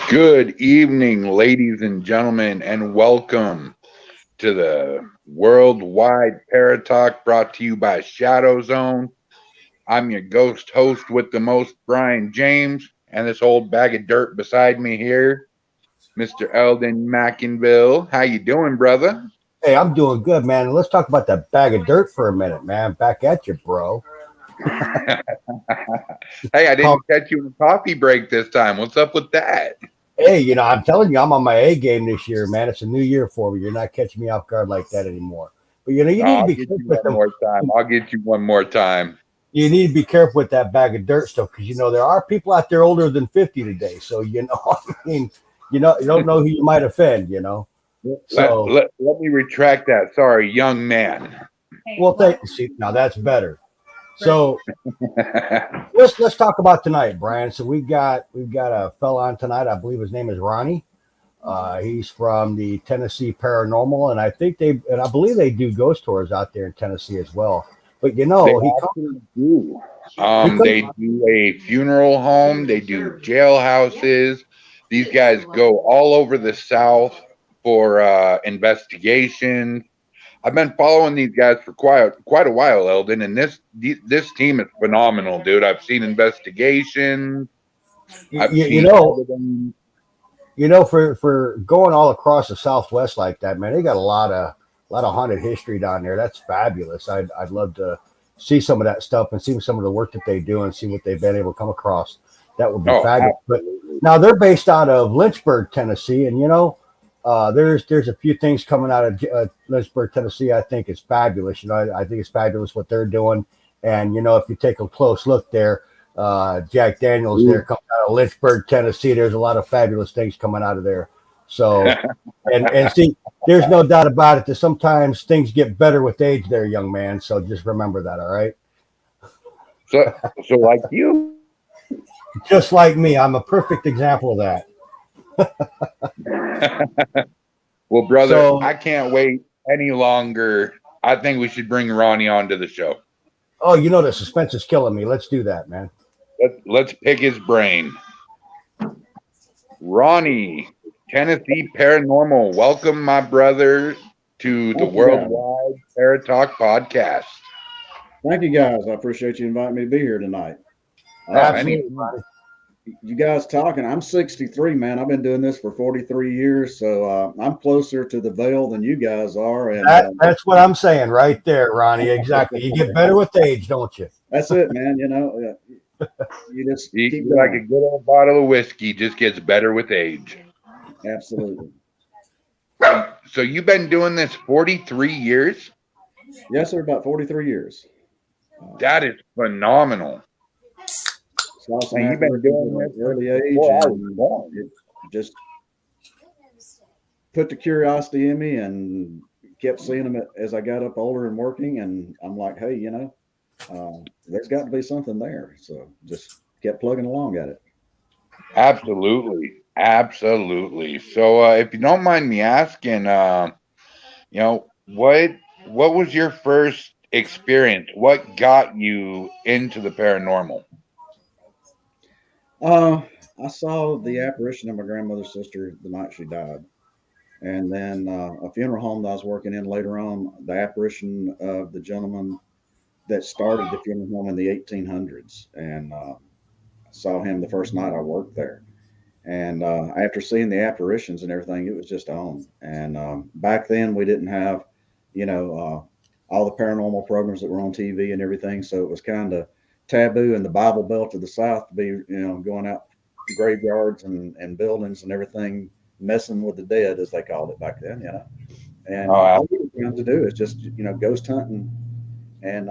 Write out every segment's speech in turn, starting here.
Good evening, ladies and gentlemen, and welcome to the Worldwide Paratalk brought to you by ShadowZone. I'm your ghost host with the most, Brian James, and this old bag of dirt beside me here, Mr. Eldon Mackinville. How you doing, brother? Hey, I'm doing good, man. Let's talk about that bag of dirt for a minute, man. Back at you, bro. Hey, I didn't catch you in a coffee break this time. What's up with that? Hey, I'm telling you, I'm on my A game this year, man. It's a new year for me. You're not catching me off guard like that anymore. But you need to be careful with one more time. I'll get you one more time. You need to be careful with that bag of dirt stuff because there are people out there older than 50 today. So you don't know who you might offend. So let me retract that. Sorry, young man. Well, thank you. See, now that's better. So let's talk about tonight, Brian. So we've got a fella on tonight. I believe his name is Ronnie. He's from the Tennessee Paranormal, and I believe they do ghost tours out there in Tennessee as well. But they do. They do a funeral home. They do jailhouses. These guys go all over the South for investigations. I've been following these guys for quite a while, Eldon, and this team is phenomenal, dude. I've seen investigations. For going all across the Southwest like that, man, they got a lot of haunted history down there. That's fabulous. I'd love to see some of that stuff and see some of the work that they do and see what they've been able to come across. That would be fabulous. Absolutely. But now they're based out of Lynchburg, Tennessee, and there's a few things coming out of Lynchburg, Tennessee. I think it's fabulous. I think it's fabulous what they're doing. And if you take a close look there, Jack Daniels there comes out of Lynchburg, Tennessee. There's a lot of fabulous things coming out of there. So, and see, there's no doubt about it that sometimes things get better with age there, young man. So just remember that. All right. So like you, just like me, I'm a perfect example of that. Well, brother, I can't wait any longer. I think we should bring Ronnie onto the show. Oh, the suspense is killing me. Let's do that, man. Let's pick his brain. Ronnie, Tennessee Paranormal. Welcome, my brother. to the Thank you, guys. Worldwide Paratalk Podcast. Thank you, guys. I appreciate you inviting me to be here tonight. Absolutely. You guys talking. I'm 63, man. I've been doing this for 43 years, so I'm closer to the veil than you guys are. And That's what I'm saying right there, Ronnie. Exactly. You get better with age, don't you? that's it, man. You just keep Like going. a good old bottle of whiskey, just gets better with age. Absolutely. So you've been doing this 43 years? Yes, sir. About 43 years. That is phenomenal. Saw some And you've been doing apparitions this at an early age, before I was and born. it just put the curiosity in me, and kept seeing them as I got up older and working. And I'm like, hey, there's got to be something there. So just kept plugging along at it. Absolutely. Absolutely. So if you don't mind me asking, what was your first experience? What got you into the paranormal? I saw the apparition of my grandmother's sister the night she died. And then a funeral home that I was working in later on, the apparition of the gentleman that started the funeral home in the 1800s. And saw him the first night I worked there. And after seeing the apparitions and everything, it was just on. And back then, we didn't have, all the paranormal programs that were on TV and everything. So it was kind of taboo in the Bible Belt of the South to be, going out graveyards and buildings and everything, messing with the dead, as they called it back then, And all we were trying to do is just, ghost hunting. And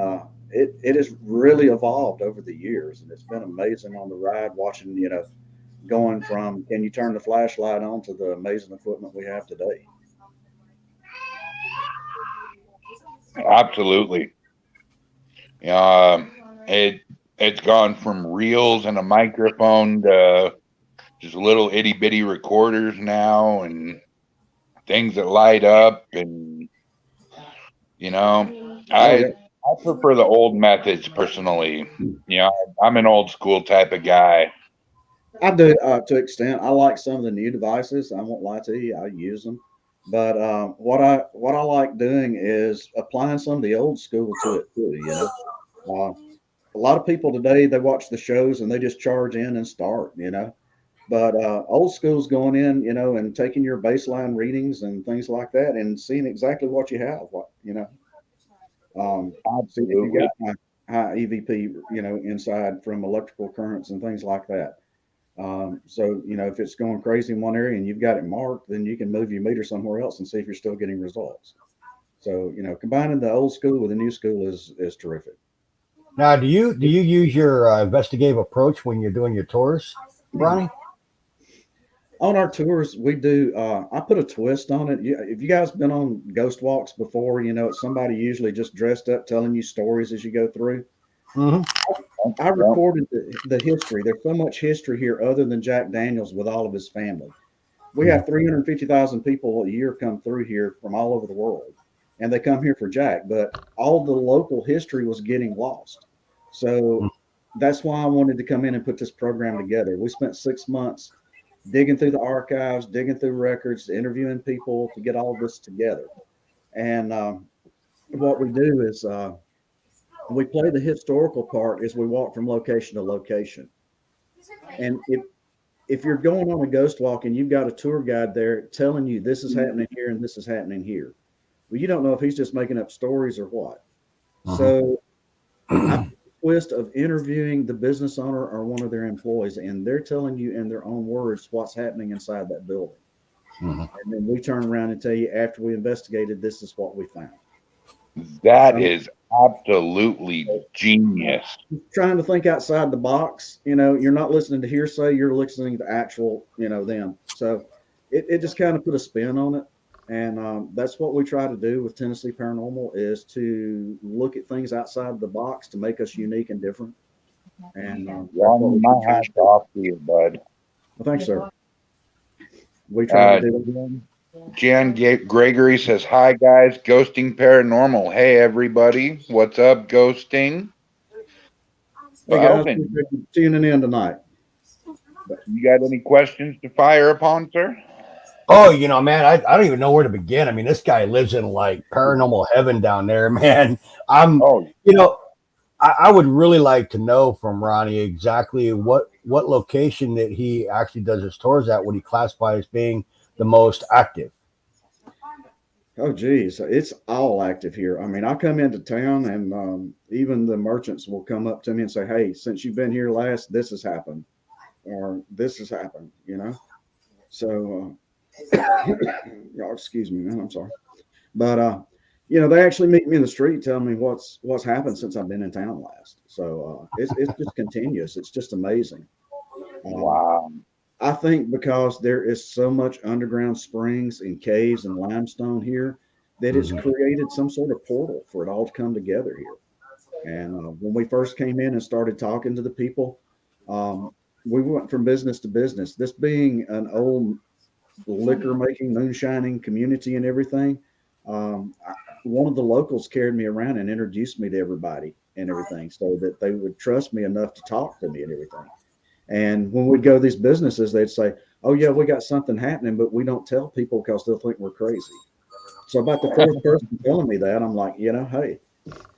it has really evolved over the years. And it's been amazing on the ride watching, going from can you turn the flashlight on to the amazing equipment we have today. Absolutely. It's gone from reels and a microphone to just little itty bitty recorders now, and things that light up, and I prefer the old methods personally. I'm an old school type of guy. I do to an extent. I like some of the new devices. I won't lie to you. I use them, but what I like doing is applying some of the old school to it too. A lot of people today, they watch the shows and they just charge in and start. But old school's going in, and taking your baseline readings and things like that, and seeing exactly what you have. See if you got high EVP, inside from electrical currents and things like that. So, if it's going crazy in one area and you've got it marked, then you can move your meter somewhere else and see if you're still getting results. So, combining the old school with the new school is terrific. Now, do you use your investigative approach when you're doing your tours, Ronnie? On our tours, we do. I put a twist on it. If you guys been on ghost walks before, it's somebody usually just dressed up telling you stories as you go through. Mm-hmm. I recorded the history. There's so much history here other than Jack Daniels with all of his family. We have 350,000 people a year come through here from all over the world, and they come here for Jack. But all the local history was getting lost. So that's why I wanted to come in and put this program together. We spent 6 months digging through the archives, digging through records, interviewing people to get all of this together. And what we do is we play the historical part as we walk from location to location. And if you're going on a ghost walk and you've got a tour guide there telling you this is happening here and this is happening here, well, you don't know if he's just making up stories or what. So I put the twist of interviewing the business owner or one of their employees, and they're telling you in their own words what's happening inside that building. And then we turn around and tell you after we investigated, this is what we found. That is absolutely genius. Trying to think outside the box. You're not listening to hearsay, you're listening to actual, them. So it just kind of put a spin on it. And that's what we try to do with Tennessee Paranormal, is to look at things outside the box to make us unique and different. And my hat's off to you, bud. Well, thanks, sir. We try to do. Jan Gregory says, "Hi guys, Ghosting Paranormal. Hey everybody, what's up, Ghosting?" Hey guys, appreciate you tuning in tonight. You got any questions to fire upon, sir? Oh, man, I don't even know where to begin. I mean, this guy lives in like paranormal heaven down there, man. I'm, Oh, you know, I would really like to know from Ronnie exactly what location that he actually does his tours at, what he classifies as being the most active. Oh, geez, it's all active here. I mean, I come into town, and even the merchants will come up to me and say, "Hey, since you've been here last, this has happened, or this has happened." So, oh, excuse me, man. I'm sorry, but they actually meet me in the street, tell me what's happened since I've been in town last. So it's just continuous. It's just amazing. Um, wow. I think because there is so much underground springs and caves and limestone here that it's Mhm. created some sort of portal for it all to come together here. And when we first came in and started talking to the people, um, we went from business to business. This being an old liquor making, moonshining community and everything, one of the locals carried me around and introduced me to everybody and everything so that they would trust me enough to talk to me and everything. And when we'd go to these businesses, they'd say, "Oh yeah, we got something happening, but we don't tell people because they'll think we're crazy." So about the fourth person telling me that, I'm like, hey,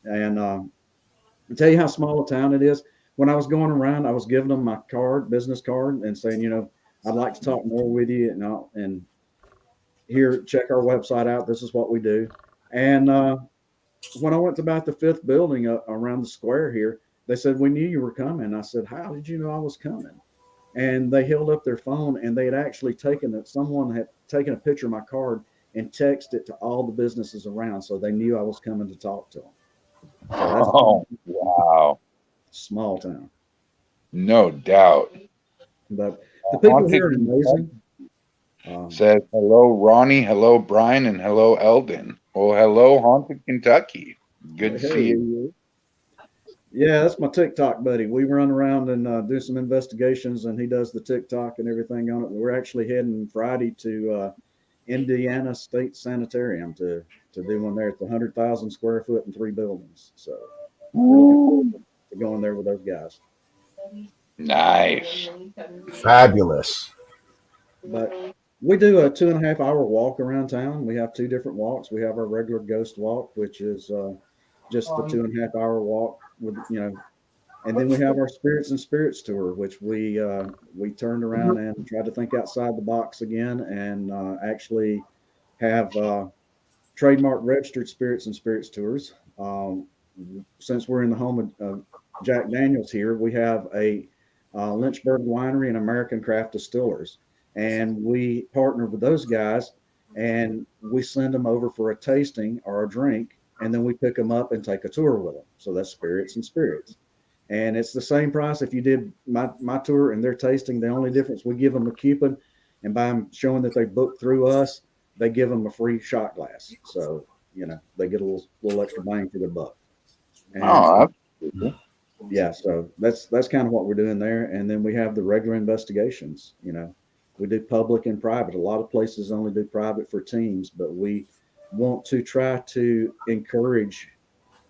and to tell you how small a town it is, when I was going around, I was giving them my business card, and saying, I'd like to talk more with you, and here, check our website out. This is what we do. And when I went to about the fifth building around the square here, they said, "We knew you were coming." I said, "How did you know I was coming?" And they held up their phone, and they had actually taken it. Someone had taken a picture of my card and texted it to all the businesses around, so they knew I was coming to talk to them. So that's Oh, wow. small town, No doubt. but the people Haunted here are amazing. Um, says hello, Ronnie. Hello, Brian, and hello, Eldon. Well, hello, Haunted Kentucky. Good to see hey, you. yeah, that's my TikTok buddy. We run around and do some investigations, and he does the TikTok and everything on it. We're actually heading Friday to Indiana State Sanitarium to do one there. It's 100,000 square foot and 3 buildings. So we're looking forward Woo. to going there with those guys. Nice. Fabulous. But we do a 2.5 hour walk around town. We have two different walks. We have our regular ghost walk, which is just the 2.5 hour walk and then we have our spirits and spirits tour, which we turned around and tried to think outside the box again, and actually have trademark registered spirits and spirits tours. Since we're in the home of Jack Daniels here, we have a Lynchburg winery and American craft distillers, and we partner with those guys, and we send them over for a tasting or a drink, and then we pick them up and take a tour with them. So that's spirits and spirits. And it's the same price if you did my tour and their tasting. The only difference, we give them a coupon, and by them showing that they booked through us, they give them a free shot glass. So they get a little extra bang for their buck. And Oh, that's cool. yeah, so that's kind of what we're doing there. And then we have the regular investigations. We do public and private. A lot of places only do private for teams, but we want to try to encourage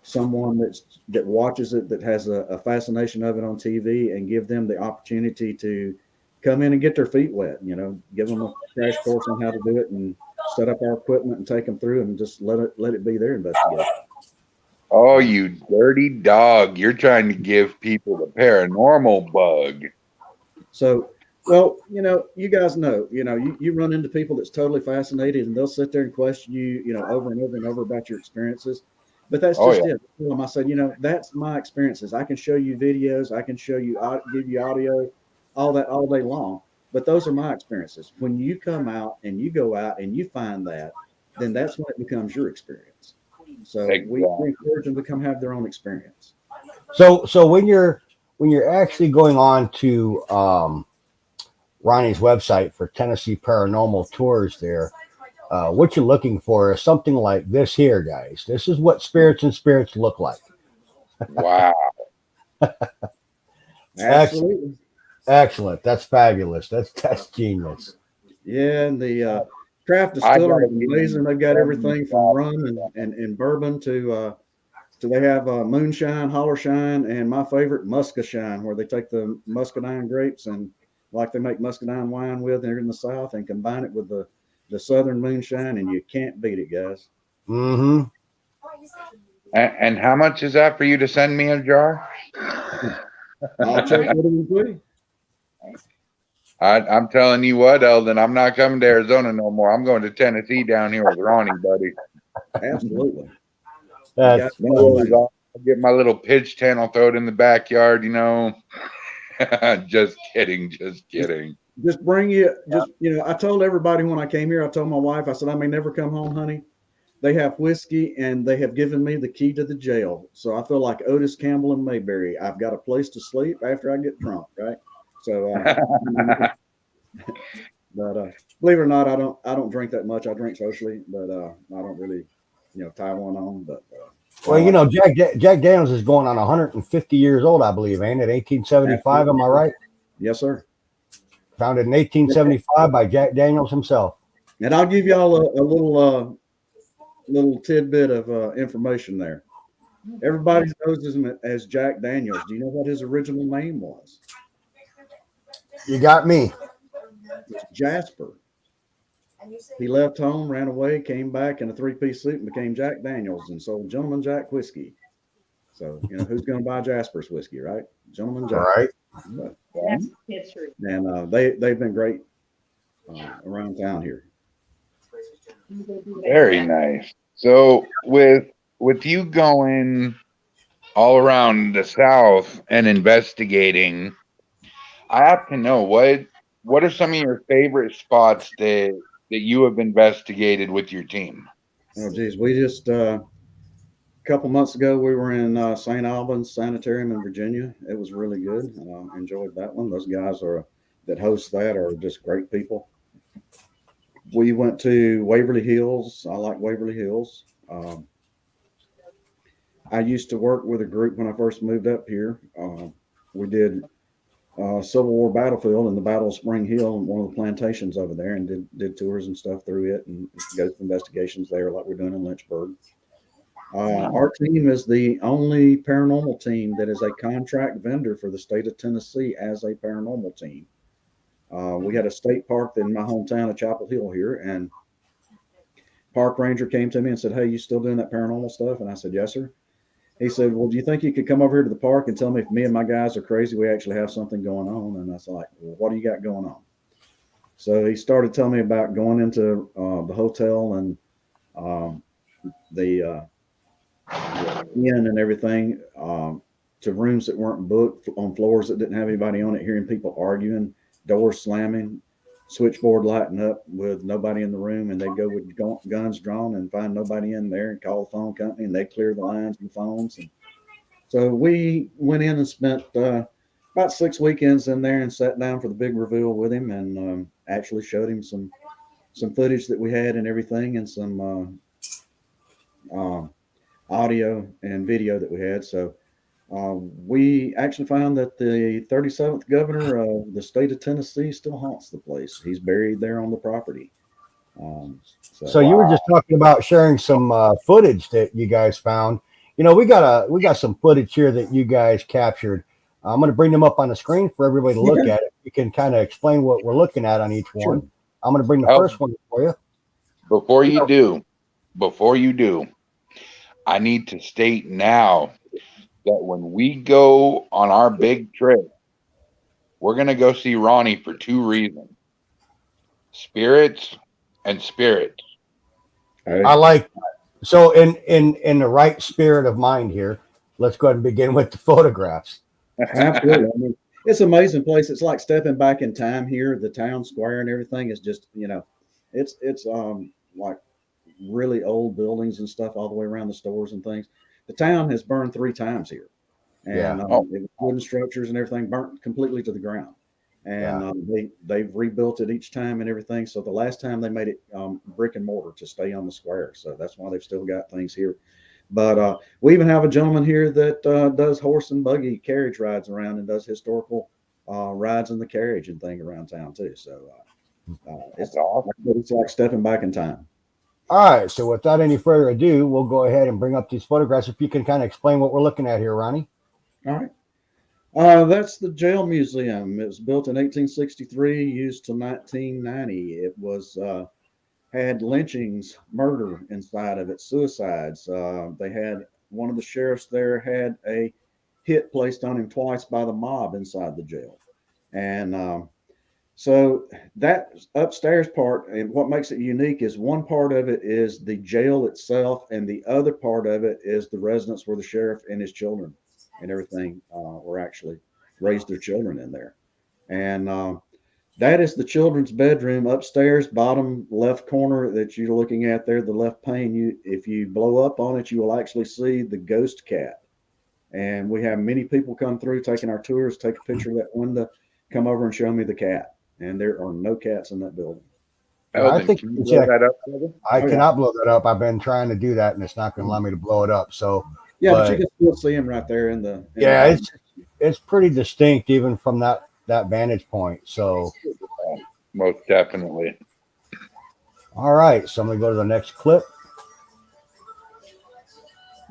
someone that watches it, that has a fascination of it on TV, and give them the opportunity to come in and get their feet wet. Give them a crash course on how to do it, and set up our equipment and take them through, and just let it be their investigation. Oh, you dirty dog. You're trying to give people the paranormal bug. So, well, you guys you run into people that's totally fascinated, and they'll sit there and question you, over and over and over about your experiences. But that's Oh, just yeah. it. I tell them, I said, that's my experiences. I can show you videos, I can show you, give you audio, all that all day long. But those are my experiences. When you come out and you go out and you find that, then that's when it becomes your experience. So we Exactly. encourage them to come have their own experience. So when you're actually going on to Ronnie's website for Tennessee Paranormal Tours, there, what you're looking for is something like this here, guys. This is what spirits and spirits look like. Wow. Excellent, Absolutely. excellent. That's fabulous. That's genius. Yeah, and the craft I distillery gotta is give amazing. you They've got some everything from props. rum and bourbon to they have moonshine, holler shine, and my favorite muscashine, where they take the muscadine grapes and like they make muscadine wine with here in the South, and combine it with the the Southern moonshine, and you can't beat it, guys. Mm-hmm. And how much is that for you to send me a jar? I'll check with him quick. I'm telling you what, Eldon, I'm not coming to Arizona no more. I'm going to Tennessee down here with Ronnie, buddy. Absolutely. That's No worries, I'll get my little pitch tent. I'll throw it in the backyard, you know. Just kidding. Just bring you, I told everybody when I came here, I told my wife, I said, I may never come home, honey. They have whiskey and they have given me the key to the jail. So I feel like Otis Campbell and Mayberry. I've got a place to sleep after I get drunk, right? So, but believe it or not, I don't drink that much. I drink socially, but I don't really, tie one on. But well, Jack Daniels is going on 150 years old, I believe, ain't it? 1875, am I right? Yes, sir. Founded in 1875 by Jack Daniels himself. And I'll give y'all a little tidbit of information there. Everybody knows him as Jack Daniels. Do you know what his original name was? You got me. It's Jasper. He left home, ran away, came back in a three-piece suit and became Jack Daniels and sold Gentleman Jack whiskey. So, who's going to buy Jasper's whiskey, right? Gentleman Jack. Right. But, That's history. and they've been great around town here. Very nice. So with you going all around the South and investigating, I have to know what are some of your favorite spots that you have investigated with your team? Oh, geez. We just, a couple months ago, we were in St. Albans Sanitarium in Virginia. It was really good. Enjoyed that one. Those guys that host that are just great people. We went to Waverly Hills. I like Waverly Hills. I used to work with a group when I first moved up here. We did Civil War battlefield in the Battle of Spring Hill and one of the plantations over there, and did tours and stuff through it and go through investigations there like we're doing in Lynchburg. Our team is the only paranormal team that is a contract vendor for the state of Tennessee as a paranormal team. We had a state park in my hometown of Chapel Hill here, and park ranger came to me and said, "Hey, you still doing that paranormal stuff?" And I said, "Yes, sir." He said, "Well, do you think you could come over here to the park and tell me if me and my guys are crazy? We actually have something going on." And I was like, "Well, what do you got going on?" So he started telling me about going into the hotel and the inn and everything, to rooms that weren't booked, on floors that didn't have anybody on it, hearing people arguing, doors slamming, switchboard lighting up with nobody in the room, and they'd go with guns drawn and find nobody in there and call the phone company, and they'd clear the lines and phones. And so we went in and spent about 6 weekends in there and sat down for the big reveal with him, and actually showed him some footage that we had and everything, and some audio and video that we had. So we actually found that the 37th governor of the state of Tennessee still haunts the place. He's buried there on the property. So you were just talking about sharing some footage that you guys found. We got some footage here that you guys captured. I'm going to bring them up on the screen for everybody to look at it. You can kind of explain what we're looking at on each one. Sure. I'm going to bring the first one for you. Before you do, I need to state now that when we go on our big trip, we're going to go see Ronnie for 2 reasons: spirits and spirits. I like that. So in the right spirit of mind here, let's go ahead and begin with the photographs. Absolutely. I mean, it's an amazing place. It's like stepping back in time here. The town square and everything is just, it's like really old buildings and stuff all the way around the stores and things. The town has burned 3 times here, and wooden structures and everything burnt completely to the ground. And they've rebuilt it each time and everything. So the last time they made it brick and mortar to stay on the square. So that's why they've still got things here. But we even have a gentleman here that does horse and buggy carriage rides around and does historical rides in the carriage and thing around town too. So it's awesome. It's like stepping back in time. All right. So without any further ado, we'll go ahead and bring up these photographs. If you can kind of explain what we're looking at here, Ronnie. All right. That's the jail museum. It was built in 1863, used till 1990. It was had lynchings, murder inside of it, suicides. They had one of the sheriffs there had a hit placed on him twice by the mob inside the jail. And so that upstairs part, and what makes it unique is one part of it is the jail itself, and the other part of it is the residence where the sheriff and his children and everything were actually raised their children in there. And that is the children's bedroom upstairs, bottom left corner that you're looking at there, the left pane. If you blow up on it, you will actually see the ghost cat. And we have many people come through taking our tours, take a picture of that window, come over and show me the cat. And there are no cats in that building. I think can you blow that up, brother? I cannot blow that up. I've been trying to do that, and it's not going to allow me to blow it up. So yeah, but you can still see him right there in the. It's pretty distinct even from that vantage point. So most definitely. All right, so I'm going to go to the next clip.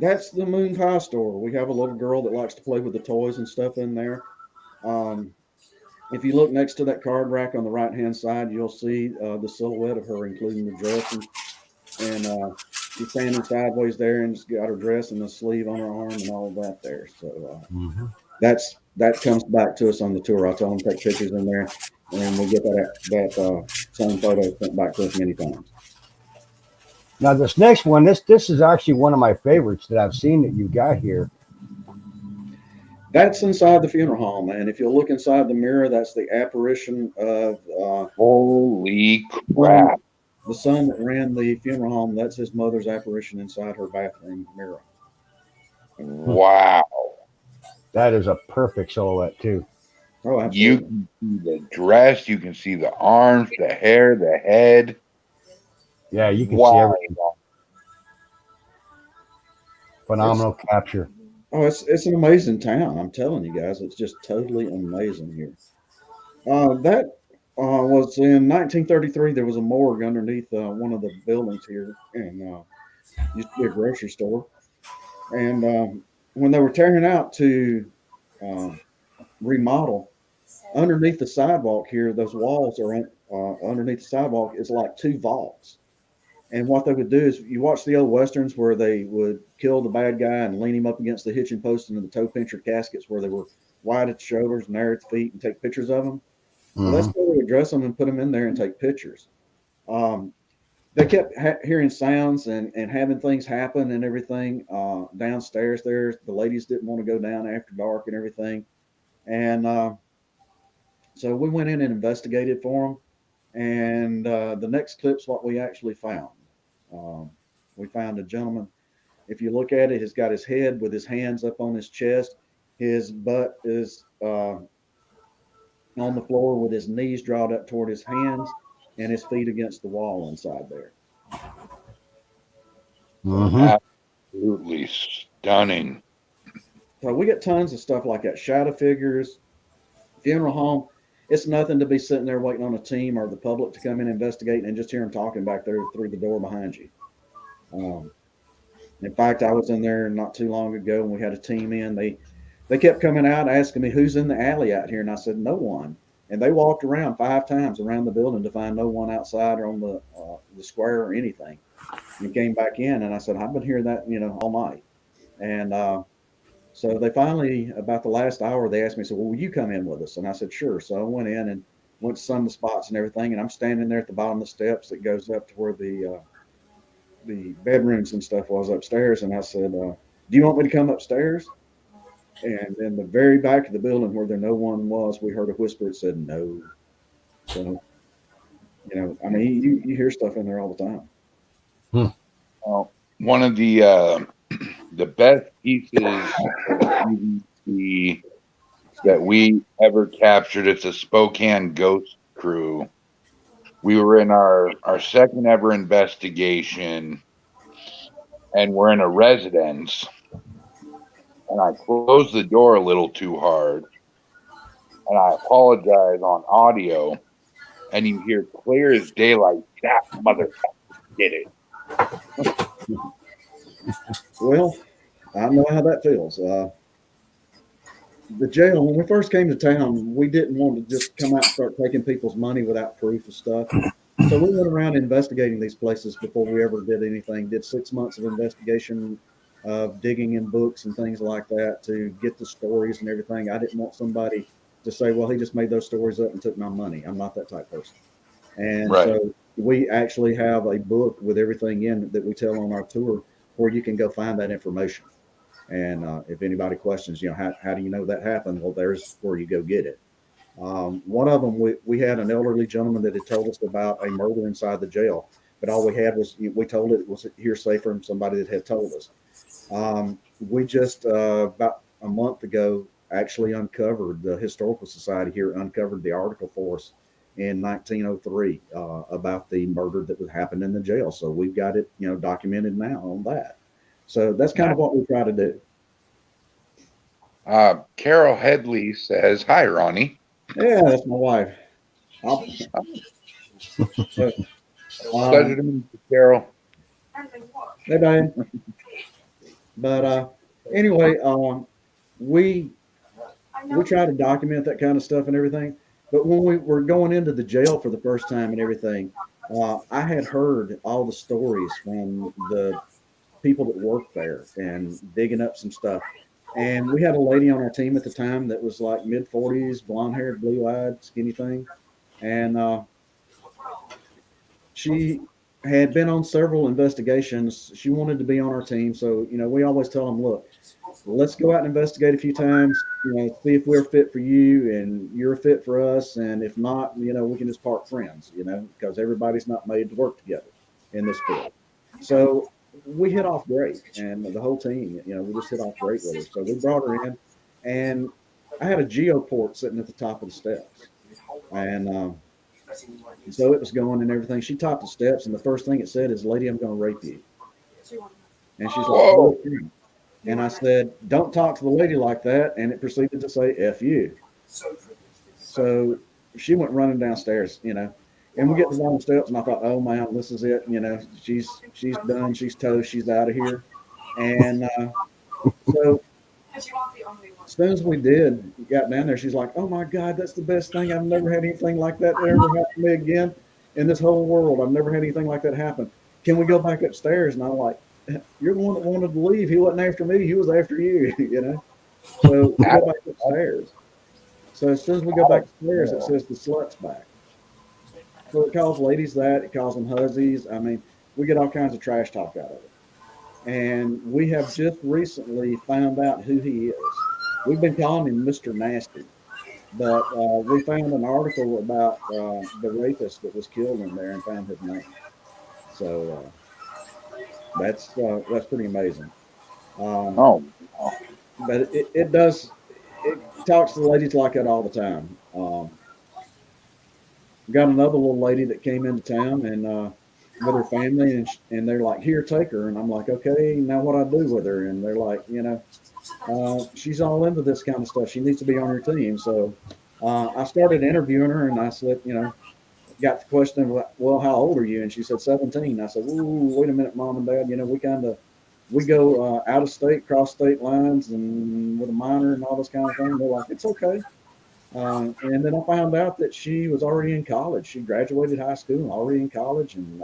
That's the moon pie store. We have a little girl that likes to play with the toys and stuff in there. If you look next to that card rack on the right hand side, you'll see the silhouette of her, including the dress, and she's standing sideways there, and just got her dress and the sleeve on her arm and all of that there. So that comes back to us on the tour. I tell them to take pictures in there, and we get that same photo sent back to us many times. Now this next one, this is actually one of my favorites that I've seen that you got here. That's inside the funeral home, and if you'll look inside the mirror, that's the apparition of holy crap, the son that ran the funeral home. That's his mother's apparition inside her bathroom mirror. Wow, that is a perfect silhouette too. Oh, absolutely. You can see the dress, you can see the arms, the hair, the head. Yeah, you can see everything. Phenomenal capture. Oh, it's an amazing town. I'm telling you guys, it's just totally amazing here. That was in 1933. There was a morgue underneath one of the buildings here, and used to be a grocery store. And when they were tearing out to remodel, underneath the sidewalk here, those walls are underneath the sidewalk is like two vaults. And what they would do is, you watch the old westerns where they would kill the bad guy and lean him up against the hitching post into the toe pincher caskets where they were wide at the shoulders, narrow at the feet, and take pictures of them. Well, that's where they would dress them and put them in there and take pictures. They kept hearing sounds and having things happen and everything downstairs there. The ladies didn't want to go down after dark and everything. And so we went in and investigated for them. And the next clip's what we actually found. We found a gentleman. If you look at it, he's got his head with his hands up on his chest. His butt is on the floor with his knees drawn up toward his hands and his feet against the wall inside there. Absolutely stunning. So we get tons of stuff like that. Shadow figures, funeral home. It's nothing to be sitting there waiting on a team or the public to come in and investigate and just hear them talking back there through the door behind you. In fact, I was in there not too long ago and we had a team in. They kept coming out asking me, who's in the alley out here? And I said, no one. And they walked around 5 times around the building to find no one outside or on the square or anything. And came back in and I said, I've been hearing that, all night. And so they finally, about the last hour, they asked me, well, will you come in with us? And I said, sure. So I went in and went to some of the spots and everything. And I'm standing there at the bottom of the steps that goes up to where the bedrooms and stuff was upstairs. And I said, do you want me to come upstairs? And in the very back of the building where there no one was, we heard a whisper that said no. So, you hear stuff in there all the time. Well, one of the best pieces of PVC that we ever captured, it's a Spokane ghost crew. We were in our second ever investigation, and we're in a residence, and I closed the door a little too hard, and I apologize on audio, and you hear clear as daylight, that motherfucker did it. Well, I know how that feels. The jail, when we first came to town, we didn't want to just come out and start taking people's money without proof of stuff. So we went around investigating these places before we ever did anything. Did 6 months of investigation, of digging in books and things like that to get the stories and everything. I didn't want somebody to say, well, he just made those stories up and took my money. I'm not that type of person. And Right. so we actually have a book with everything in that we tell on our tour where you can go find that information. And if anybody questions, how do you know that happened? Well, there's where you go get it. One of them, we had an elderly gentleman that had told us about a murder inside the jail, but all we had was, we told it was hearsay from somebody that had told us. We just, about a month ago, actually uncovered, the Historical Society here uncovered the article for us in 1903 about the murder that was happened in the jail. So we've got it, documented now on that. So that's kind of what we try to do. Carol Headley says, "Hi, Ronnie." Yeah, that's my wife. So, Pleasure to meet you, Carol. hey, Diane. But anyway, we try to document that kind of stuff and everything. But when we were going into the jail for the first time and everything, I had heard all the stories from the people that worked there and digging up some stuff. And we had a lady on our team at the time that was like mid 40s, blonde haired, blue eyed, skinny thing. And she had been on several investigations. She wanted to be on our team. So, we always tell them, look, let's go out and investigate a few times, see if we're fit for you and you're a fit for us. And if not, we can just part friends, because everybody's not made to work together in this field. So we hit off great. And the whole team, we just hit off great with her. So we brought her in, and I had a geoport sitting at the top of the steps. And so it was going and everything. She topped the steps, and the first thing it said is, "Lady, I'm going to rape you." And she's like, Whoa. and I said, "Don't talk to the lady like that." And it proceeded to say, "F you." So she went running downstairs, and we get to the bottom steps, and I thought, oh man, this is it. She's done. She's toast. She's out of here. And so as soon as we got down there, she's like, "Oh my God, that's the best thing. I've never had anything like that ever happen to me again in this whole world. I've never had anything like that happen. Can we go back upstairs?" And I'm like, "You're the one that wanted to leave. He wasn't after me. He was after you, So we go back upstairs. So as soon as we go back upstairs, it says the slut's back. So it calls ladies that. It calls them hussies. I mean, we get all kinds of trash talk out of it. And we have just recently found out who he is. We've been calling him Mr. Nasty, but we found an article about the rapist that was killed in there and found his name. So that's pretty amazing. Oh, But it does. It talks to the ladies like that all the time. Got another little lady that came into town and with her family, and they're like, "Here, take her." And I'm like, "Okay, now what I do with her?" And they're like, "She's all into this kind of stuff. She needs to be on your team." So I started interviewing her, and I said, got the question, "Well, how old are you?" And she said 17. I said, "Ooh, wait a minute, Mom and Dad. We go out of state, cross state lines, and with a minor and all this kind of thing." They're like, "It's okay." And then I found out that she was already in college. She graduated high school, already in college, and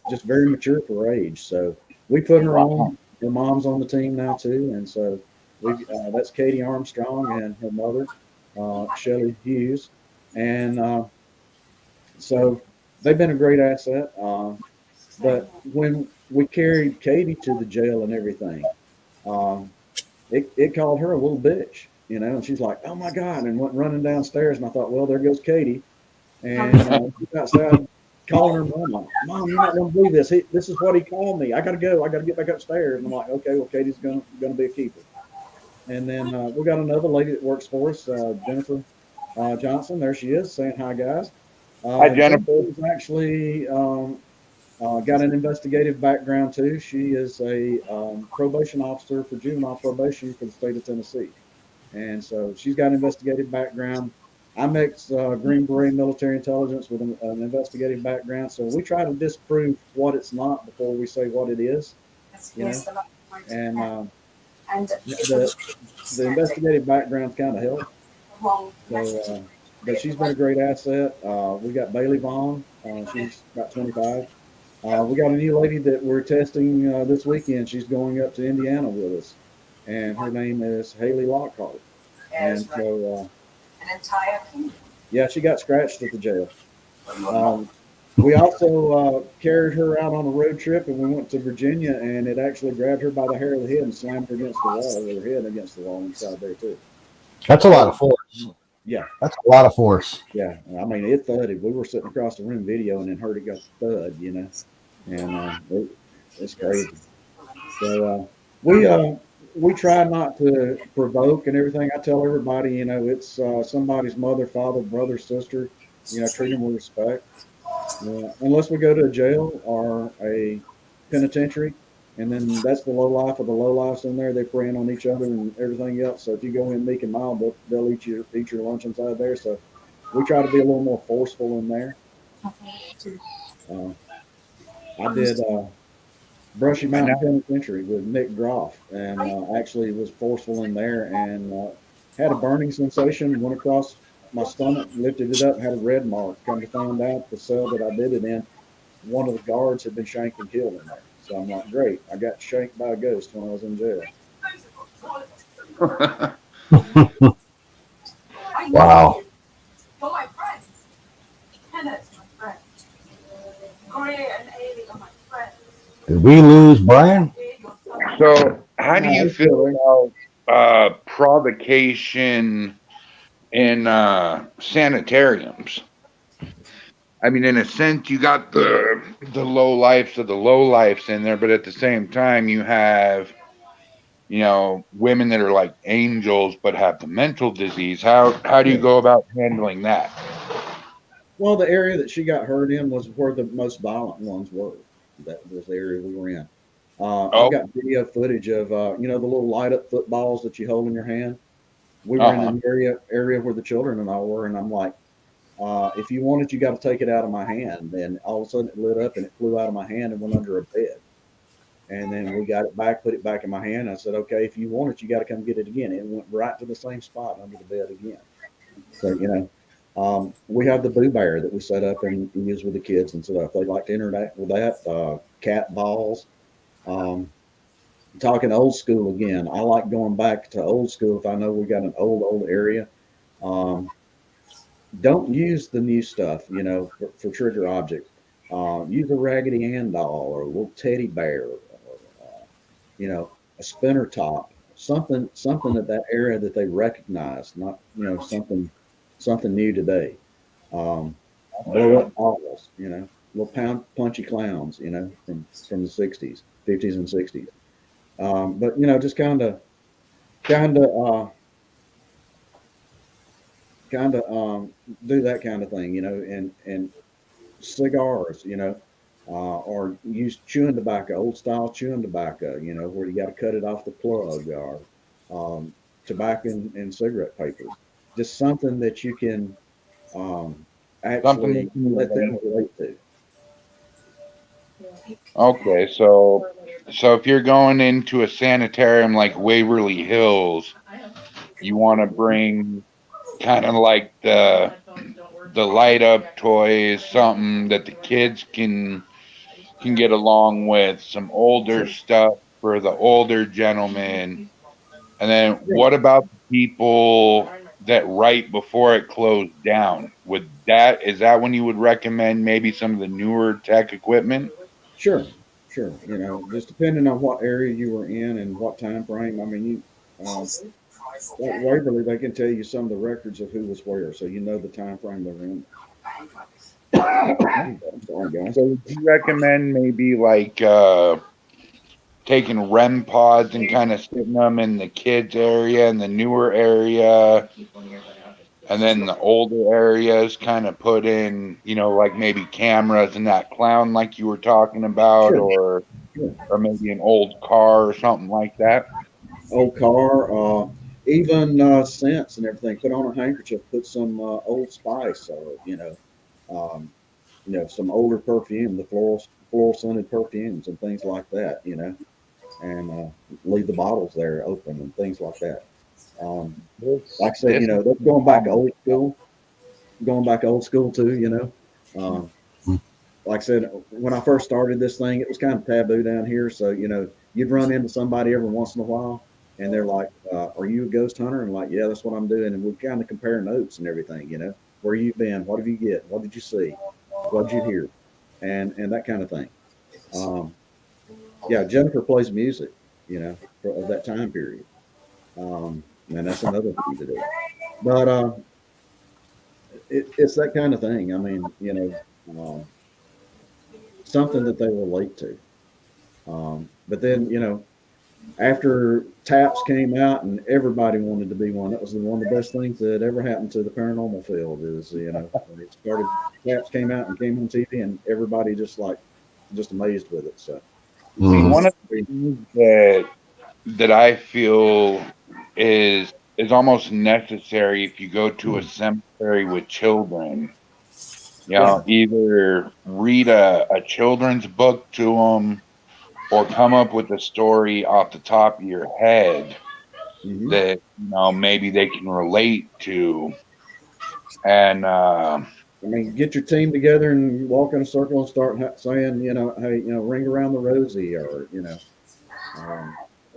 just very mature for her age. So we put her on. Her mom's on the team now too, and so that's Katie Armstrong and her mother, Shelley Hughes, and so they've been a great asset. But when we carried Katie to the jail and everything, um, it called her a little bitch, and she's like, "Oh my God," and went running downstairs. And I thought, well, there goes Katie. And outside calling her mom. "Mom, you're not going to believe this. This is what he called me. I got to go. I got to get back upstairs." And I'm like, "Okay, well, Katie's going to be a keeper." And then we got another lady that works for us, Jennifer Johnson. There she is, saying hi, guys. hi, Jennifer. Jennifer's actually got an investigative background too. She is a probation officer for juvenile probation for the state of Tennessee, and so she's got an investigative background. I'm ex Green Beret military intelligence with an investigative background, so we try to disprove what it's not before we say what it is. And the investigative background kind of helps. So, but she's been a great asset. We got Bailey Vaughn. She's about 25. We got a new lady that we're testing this weekend. She's going up to Indiana with us, and her name is Haley Lockhart. And so, yeah, she got scratched at the jail. We also carried her out on a road trip, and we went to Virginia, and it actually grabbed her by the hair of the head and slammed her against the wall with her head against the wall inside there too. That's a lot of force. Yeah, that's a lot of force. Yeah, I mean it thudded. We were sitting across the room videoing and heard it go thud, and it's crazy. So we try not to provoke and everything. I tell everybody, it's somebody's mother, father, brother, sister. Treat them with respect. Unless we go to a jail or a penitentiary, and then that's the low life of the low lives in there. They preying on each other and everything else. So if you go in meek and mild, they'll eat your lunch inside there. So we try to be a little more forceful in there. I did Brushy Mountain Penitentiary with Nick Groff, and actually was forceful in there and had a burning sensation, went across my stomach, lifted it up, had a red mark. Come to find out, the cell that I did it in, one of the guards had been shanked and killed in there. So I'm like, great, I got shanked by a ghost when I was in jail. Wow. Did we lose Brian? So, how do you feel about provocation in sanitariums? I mean, in a sense, you got the low lifes of the low lifes in there, but at the same time, you have women that are like angels but have the mental disease. How do you go about handling that? Well, the area that she got hurt in was where the most violent ones were. That was the area we were in. I've got video footage of the little light up footballs that you hold in your hand. We were in an area where the children and I were, and I'm like, if you want it, you got to take it out of my hand. And all of a sudden it lit up and it flew out of my hand and went under a bed. And then we got it back, put it back in my hand. I said, okay, if you want it, you got to come get it again. It went right to the same spot under the bed again. So, we have the Boo Bear that we set up and use with the kids and stuff. They like to interact with that. Cat balls. Talking old school again. I like going back to old school if I know we got an old area. Don't use the new stuff, for trigger objects. Use a Raggedy Ann doll or a little teddy bear, or, a spinner top, something at that area that they recognize, not something new today. Blow up balls, little punchy clowns, from the 60s, 50s and 60s. But just kind of do that kind of thing, and cigars, or use chewing tobacco, old style chewing tobacco, where you got to cut it off the plug, or tobacco and cigarette papers. Just something that you can actually let them relate to. Okay, so if you're going into a sanitarium like Waverly Hills, you want to bring kind of like the light up toys, something that the kids can get along with, some older stuff for the older gentlemen. And then what about the people that right before it closed down? Is that when you would recommend maybe some of the newer tech equipment? Sure. Just depending on what area you were in and what time frame. I mean, at Waverly, they can tell you some of the records of who was where, so the time frame they're in. I'm sorry, guys. So would you recommend maybe like taking REM pods and kind of sitting them in the kids area and the newer area, and then the older areas kind of put in, like maybe cameras and that clown like you were talking about, or maybe an old car or something like that? Old car, even scents and everything. Put on a handkerchief. Put some Old Spice, or some older perfume, the floral scented perfumes and things like that. And leave the bottles there open and things like that. Like I said, that's going back old school too. like I said, when I first started this thing, it was kind of taboo down here. So, you'd run into somebody every once in a while and they're like, are you a ghost hunter? And like, yeah, that's what I'm doing. And we kind of compare notes and everything, where you been? What have you get? What did you see? What did you hear? And that kind of thing. Yeah, Jennifer plays music, of that time period. And that's another thing to do. But it's that kind of thing. I mean, something that they relate to. But then, after Taps came out and everybody wanted to be one, that was one of the best things that ever happened to the paranormal field is, when it started, Taps came out and came on TV and everybody just amazed with it. So, One of the things that I feel is almost necessary if you go to a cemetery with children. Either read a children's book to them or come up with a story off the top of your head that maybe they can relate to. And I mean, get your team together and walk in a circle and start saying, hey, ring around the rosy, or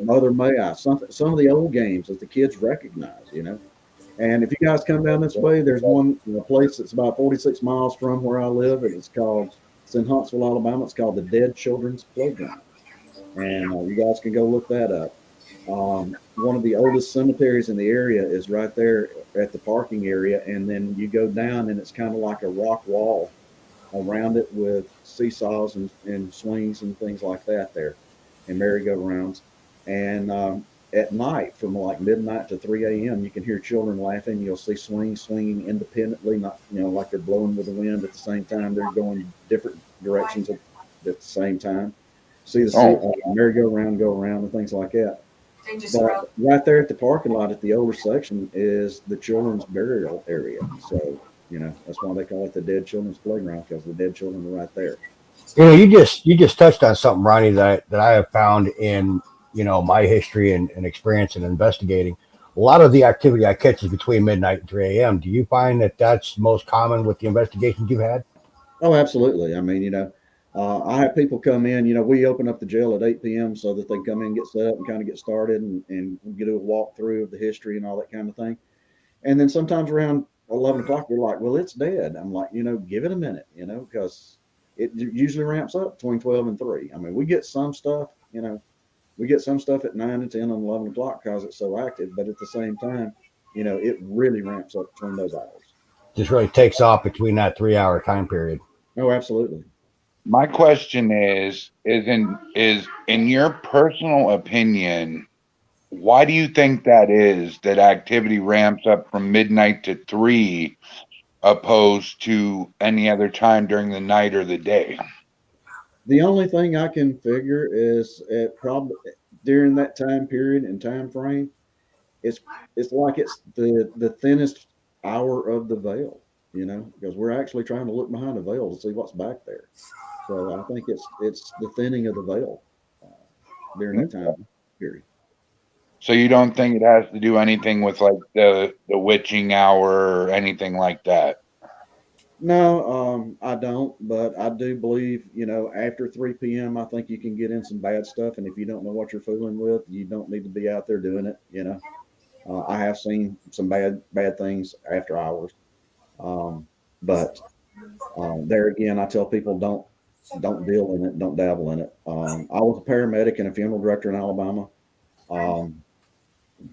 Mother May I. Some of the old games that the kids recognize, And if you guys come down this way, there's one place that's about 46 miles from where I live, and it's in Huntsville, Alabama. It's called the Dead Children's Playground, and you guys can go look that up. One of the oldest cemeteries in the area is right there at the parking area, and then you go down, and it's kind of like a rock wall around it with seesaws and swings and things like that there, and merry-go-rounds. And at night, from like midnight to 3 a.m., you can hear children laughing. You'll see swings swinging independently, not like they're blowing with the wind at the same time. They're going different directions at the same time. See the merry-go-round go around and things like that. But right there at the parking lot at the older section is the children's burial area. So, that's why they call it the Dead Children's Playground, because the dead children are right there. You just touched on something, Ronnie, that I have found in my history and experience in investigating. A lot of the activity I catch is between midnight and 3 a.m. Do you find that that's most common with the investigations you've had? Oh, absolutely. I mean, I have people come in. We open up the jail at 8 p.m. so that they come in, get set up, and kind of get started, and get a walkthrough of the history and all that kind of thing. And then sometimes around 11 o'clock, they're like, well, it's dead. I'm like, give it a minute, because it usually ramps up between 12 and 3. I mean, we get some stuff, at 9 and 10 and 11 o'clock because it's so active. But at the same time, it really ramps up between those hours. Just really takes off between that 3 hour time period. Oh, absolutely. my question is in your personal opinion, why do you think that is, that activity ramps up from midnight to 3 opposed to any other time during the night or the day? The only thing I can figure is probably during that time period and time frame, it's like it's the thinnest hour of the veil, because we're actually trying to look behind the veil to see what's back there. So I think it's the thinning of the veil during that time period. So you don't think it has to do anything with like the witching hour or anything like that? No, I don't, but I do believe, after 3 p.m., I think you can get in some bad stuff. And if you don't know what you're fooling with, you don't need to be out there doing it. I have seen some bad things after hours. But there again, I tell people don't deal in it, don't dabble in it. I was a paramedic and a funeral director in Alabama.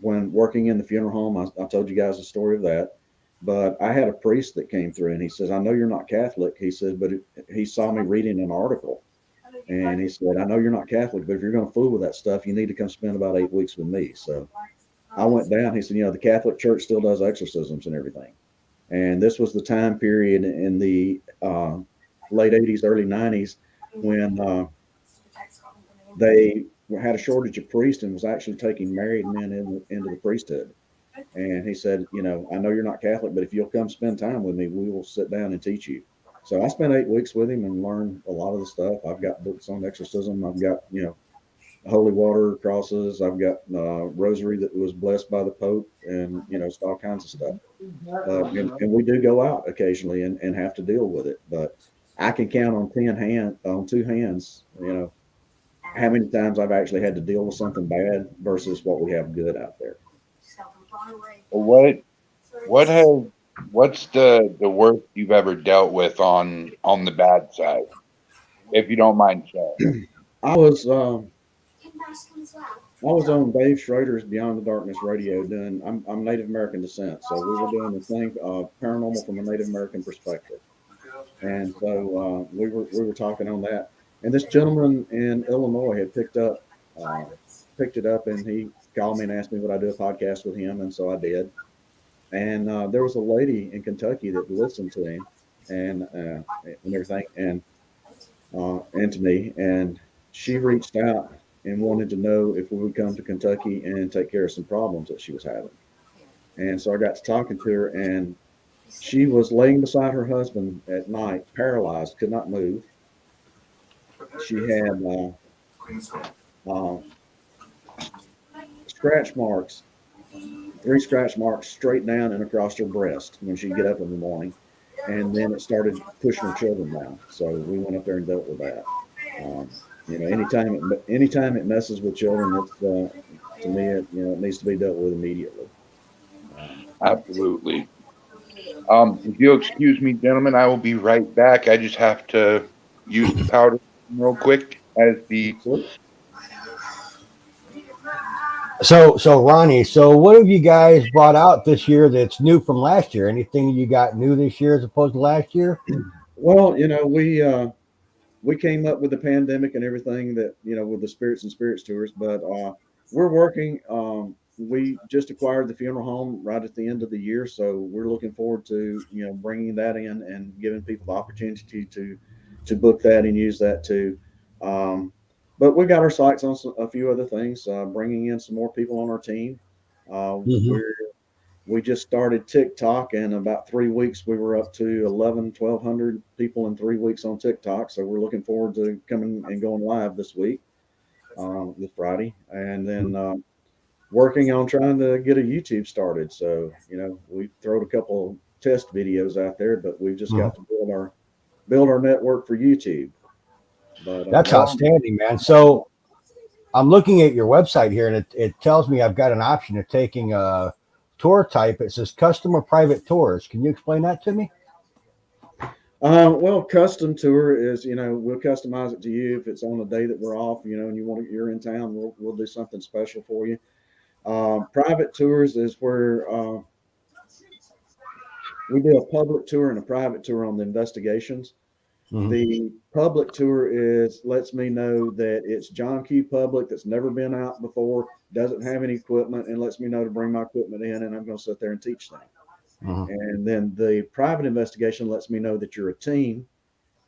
When working in the funeral home, I told you guys the story of that. But I had a priest that came through, and he says, I know you're not Catholic. He said, but he saw me reading an article. And he said, I know you're not Catholic, but if you're going to fool with that stuff, you need to come spend about 8 weeks with me. So I went down. He said, the Catholic Church still does exorcisms and everything. And this was the time period in the late 80s, early 90s when they had a shortage of priests and was actually taking married men into the priesthood. And he said, I know you're not Catholic, but if you'll come spend time with me, we will sit down and teach you. So I spent 8 weeks with him and learned a lot of the stuff. I've got books on exorcism. I've got, holy water crosses. I've got rosary that was blessed by the Pope, and, all kinds of stuff. And we do go out occasionally and have to deal with it. But I can count on two hands, how many times I've actually had to deal with something bad versus what we have good out there. What has what's the worst you've ever dealt with on the bad side, if you don't mind sharing? I was I was on Dave Schrader's Beyond the Darkness radio doing. I'm Native American descent, so we were doing the thing paranormal from a Native American perspective, and so we were talking on that. And this gentleman in Illinois had picked it up, and he called me and asked me would I do a podcast with him, and so I did. And there was a lady in Kentucky that listened to him and everything, and to me, and she reached out and wanted to know if we would come to Kentucky and take care of some problems that she was having. And so I got to talking to her, and she was laying beside her husband at night, paralyzed, could not move. She had uh, scratch marks, 3 scratch marks straight down and across her breast when she'd get up in the morning. And then it started pushing her children down. So we went up there and dealt with that. Um, anytime it messes with children, it's to me, it needs to be dealt with immediately. Absolutely. If you'll excuse me, gentlemen, I will be right back. I just have to use the powder real quick as the So Ronnie, so what have you guys brought out this year that's new from last year? Anything you got new this year as opposed to last year? Well, we came up with the pandemic and everything that with the spirits and spirits tours, but we're working. We just acquired the funeral home right at the end of the year, so we're looking forward to bringing that in and giving people the opportunity to book that and use that too. But we got our sights on a few other things, bringing in some more people on our team. Mm-hmm. We just started TikTok, and about 3 weeks we were up to 1,200 people in 3 weeks on TikTok. So we're looking forward to coming and going live this week, this Friday, and then working on trying to get a YouTube started. So we thrown a couple test videos out there, but we've just got to build our network for YouTube. But That's outstanding, man. So I'm looking at your website here, and it tells me I've got an option of taking a tour type. It says custom or private tours. Can you explain that to me? Well, custom tour is, we'll customize it to you. If it's on a day that we're off, and you're in town, we'll do something special for you. Private tours is where we do a public tour and a private tour on the investigations. Mm-hmm. The public tour lets me know that it's John Q. Public that's never been out before, doesn't have any equipment, and lets me know to bring my equipment in, and I'm going to sit there and teach them. Mm-hmm. And then the private investigation lets me know that you're a team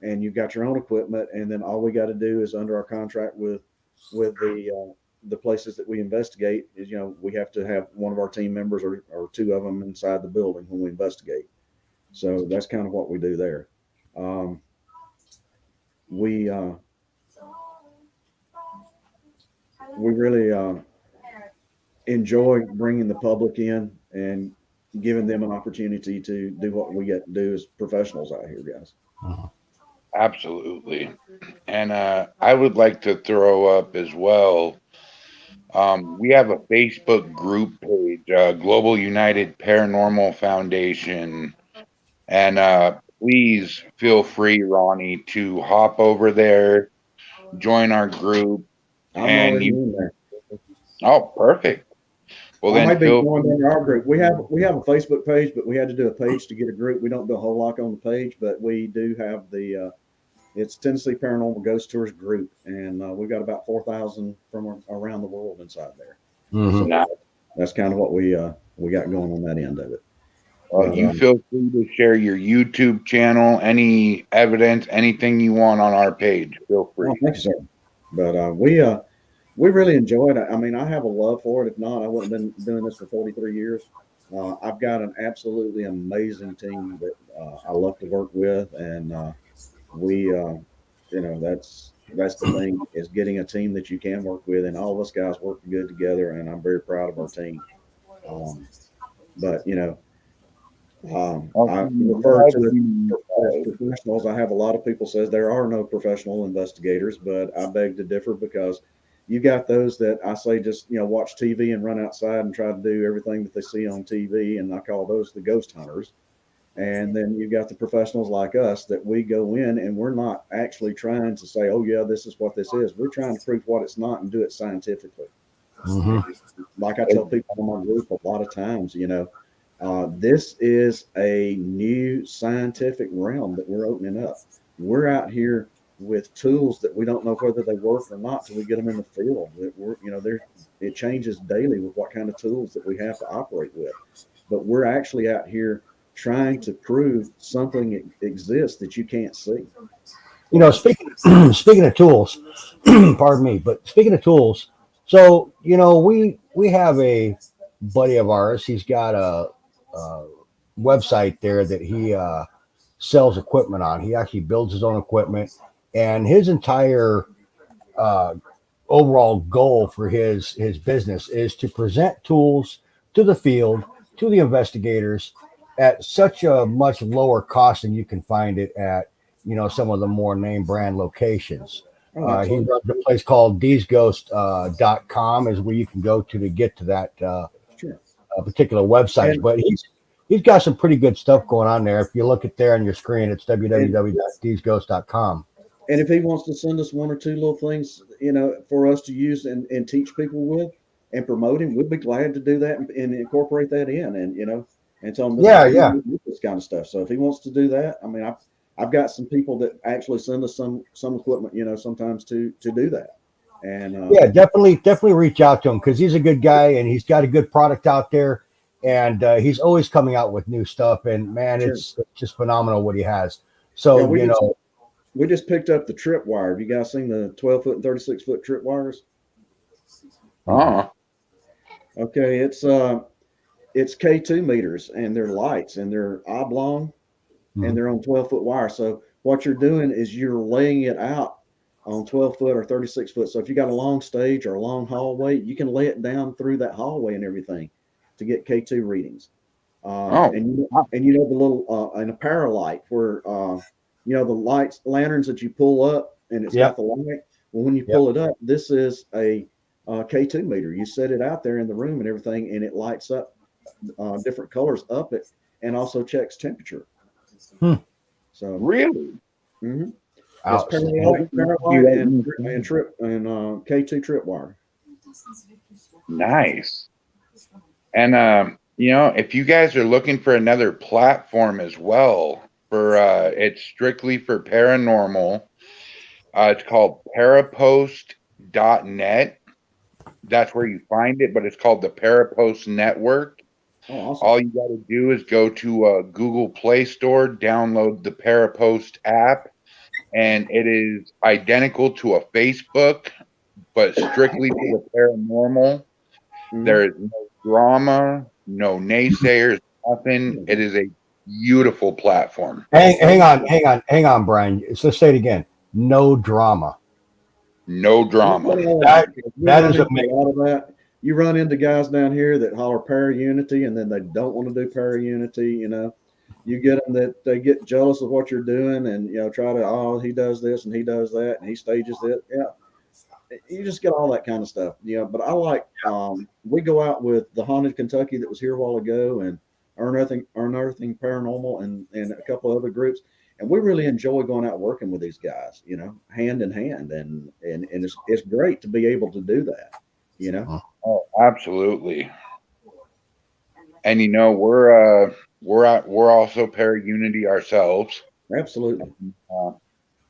and you've got your own equipment, and then all we got to do is under our contract with the places that we investigate is we have to have one of our team members or two of them inside the building when we investigate. So that's kind of what we do there. We really enjoy bringing the public in and giving them an opportunity to do what we get to do as professionals out here, guys. Mm-hmm. absolutely. And I would like to throw up as well. We have a Facebook group page, Global United Paranormal Foundation, and please feel free, Ronnie, to hop over there, join our group, I'm and already in there. Oh, perfect. Well, I then might be feel going into our group. We have a Facebook page, but we had to do a page to get a group. We don't do a whole lot on the page, but we do have it's Tennessee Paranormal Ghost Tours group, and we've got about 4,000 from around the world inside there. Mm-hmm. So that's kind of what we got going on that end of it. Well, you feel free to share your YouTube channel, any evidence, anything you want on our page. Feel free. Oh, thank you, sir. But we really enjoy it. I mean, I have a love for it. If not, I wouldn't have been doing this for 43 years. I've got an absolutely amazing team that I love to work with, and we, that's the thing is getting a team that you can work with, and all of us guys work good together, and I'm very proud of our team. But I refer to it as professionals. I have a lot of people says there are no professional investigators, but I beg to differ because you got those that I say just watch TV and run outside and try to do everything that they see on TV, and I call those the ghost hunters. And then you got the professionals like us that we go in and we're not actually trying to say, oh yeah, this is what this is. We're trying to prove what it's not and do it scientifically. Like I tell people in my group a lot of times, this is a new scientific realm that we're opening up. We're out here with tools that we don't know whether they work or not till we get them in the field. It changes daily with what kind of tools that we have to operate with. But we're actually out here trying to prove something exists that you can't see. Speaking of tools, pardon me, but speaking of tools, so we have a buddy of ours. He's got a website there that he sells equipment on. He actually builds his own equipment, and his entire overall goal for his business is to present tools to the field, to the investigators, at such a much lower cost than you can find it at some of the more name brand locations. He runs a place called TheseGhostcom is where you can go to get to that particular website. But he's got some pretty good stuff going on there. If you look at there on your screen, it's www.theseghost.com. And if he wants to send us one or two little things, for us to use and teach people with and promote him, we'd be glad to do that and incorporate that in and tell him this kind of stuff. So if he wants to do that, I mean, I've got some people that actually send us some equipment, sometimes to do that. And definitely reach out to him because he's a good guy and he's got a good product out there, and he's always coming out with new stuff. And man, it's just phenomenal what he has. So we just picked up the trip wire. Have you guys seen the 12-foot and 36-foot trip wires? Okay, it's K2 meters, and they're lights, and they're oblong, and they're on 12-foot wire. So what you're doing is you're laying it out on 12-foot or 36-foot. So if you got a long stage or a long hallway, you can lay it down through that hallway and everything to get K2 readings. And the little and a paralight where the lanterns that you pull up and it's got the light. Well, when you pull it up, this is a K2 meter. You set it out there in the room and everything, and it lights up different colors up it, and also checks temperature. So really, it's paralight and trip and K2 tripwire. Nice. And if you guys are looking for another platform as well, it's strictly for paranormal. It's called parapost.net. That's where you find it, but it's called the Parapost Network. Oh, awesome. All you got to do is go to Google Play Store, download the Parapost app, and it is identical to a Facebook, but strictly for the paranormal. There is no drama, no naysayers, nothing. It is a beautiful platform. Hang on, Brian. Let's say it again. No drama. No drama. That is amazing. A lot of that. You run into guys down here that holler para-unity, and then they don't want to do para-unity. You get them that they get jealous of what you're doing, and try to he does this and he does that and he stages it. Yeah, you just get all that kind of stuff. But I like we go out with the Haunted Kentucky that was here a while ago, and Unearthing Paranormal, and a couple other groups. And we really enjoy going out working with these guys, hand in hand, and it's great to be able to do that, Oh, absolutely. And we're also para-unity ourselves. Absolutely.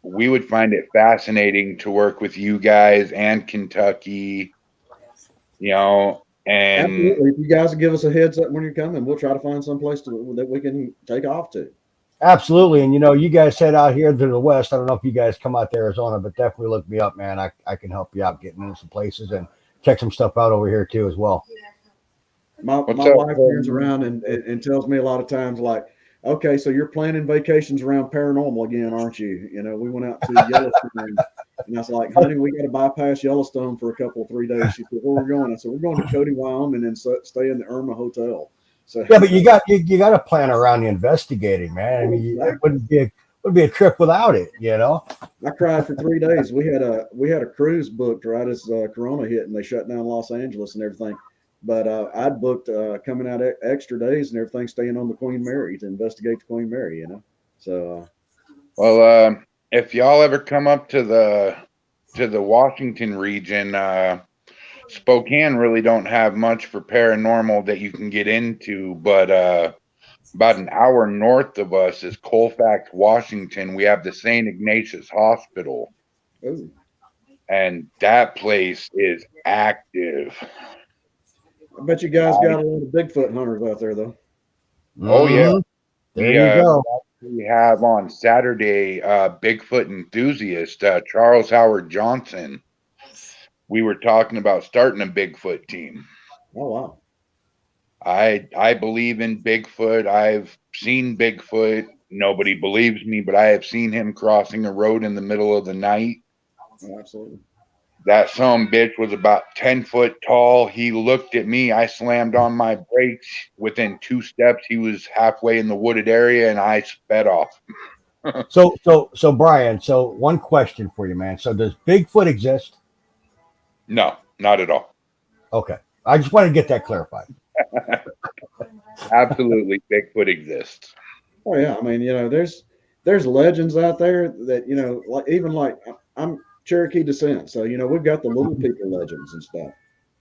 We would find it fascinating to work with you guys and Kentucky, and absolutely. If you guys will give us a heads up when you're coming, we'll try to find some place that we can take off to. Absolutely. And you guys head out here to the west. I don't know if you guys come out to Arizona, but definitely look me up, man. I can help you out getting into some places and check some stuff out over here too as well. My wife turns around and tells me a lot of times, like, okay, so you're planning vacations around paranormal again, aren't you? We went out to Yellowstone, and I was like, honey, we got to bypass Yellowstone for 3 days. She said, where we're going? I said, we're going to Cody, Wyoming, and stay in the Irma Hotel. So Yeah, but you got to plan around the investigating, man. I mean, it would be a trip without it, you know. I cried for 3 days. We had a cruise booked right as Corona hit, and they shut down Los Angeles and everything. But I'd booked coming out extra days and everything, staying on the Queen Mary to investigate the Queen Mary. You know, so Well, if y'all ever come up to the Washington region, Spokane really don't have much for paranormal that you can get into, but about an hour north of us is Colfax, Washington. We have the St. Ignatius Hospital, ooh, and that place is active. I bet you guys got a lot of Bigfoot hunters out there, though. Oh yeah, Mhm. There you go. we have on Saturday Bigfoot enthusiast Charles Howard Johnson. We were talking about starting a Bigfoot team. Oh wow. I believe in Bigfoot. I've seen Bigfoot. Nobody believes me, but I have seen him crossing a road in the middle of the night. Oh, absolutely. That some bitch was about 10 foot tall. He looked at me. I slammed on my brakes. Within 2 steps, he was halfway in the wooded area, and I sped off. So Brian, so one question for you, man. So does Bigfoot exist? No, not at all. Okay. I just want to get that clarified. Absolutely, Bigfoot exists. Oh yeah, I mean, you know, there's legends out there that like even like I'm Cherokee descent, so we've got the little people legends and stuff,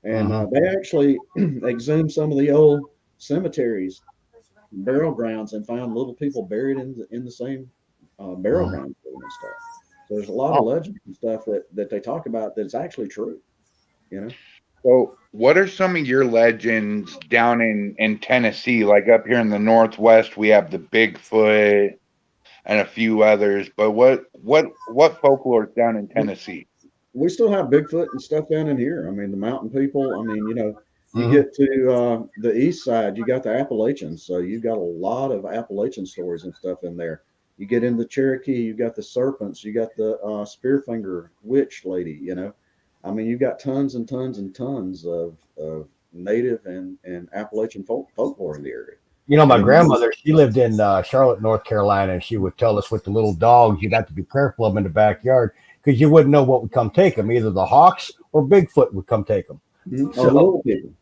and Mhm. they actually exhumed some of the old cemeteries, burial grounds, and found little people buried in the same burial Mhm. ground and stuff. So there's a lot of Oh, legends and stuff that they talk about that's actually true. You know. so what are some of your legends down in Tennessee? Like up here in the Northwest, we have the Bigfoot and a few others. But what folklore is down in Tennessee? We still have Bigfoot and stuff down in here. I mean, the mountain people. I mean, you Mhm. get to the east side, you got the Appalachians, so you got a lot of Appalachian stories and stuff in there. You get into Cherokee, you got the serpents, you got the Spearfinger witch lady. I mean, you got tons and tons and tons of native and Appalachian folklore in the area. You know, And my then grandmother, she lived in Charlotte, North Carolina, and she would tell us with the little dogs, you'd have to be careful of them in the backyard because you wouldn't know what would come take them. Either the hawks or Bigfoot would come take them. or the So, little people.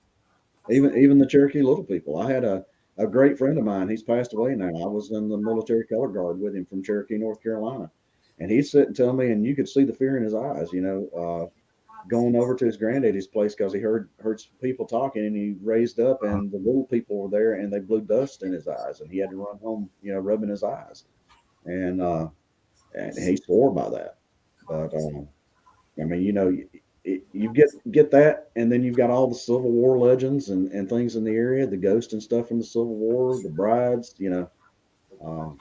Even the Cherokee little people. I had a great friend of mine. He's passed away now. I was in the military color guard with him from Cherokee, North Carolina, and he'd sit and tell me, and you could see the fear in his eyes. Going over to his granddaddy's place because he heard some people talking, and he raised up, and the little people were there, and they blew dust in his eyes, and he had to run home, rubbing his eyes, and he swore by that. But I mean, you get that, and then you've got all the Civil War legends and things in the area, the ghosts and stuff from the Civil War, the brides, um,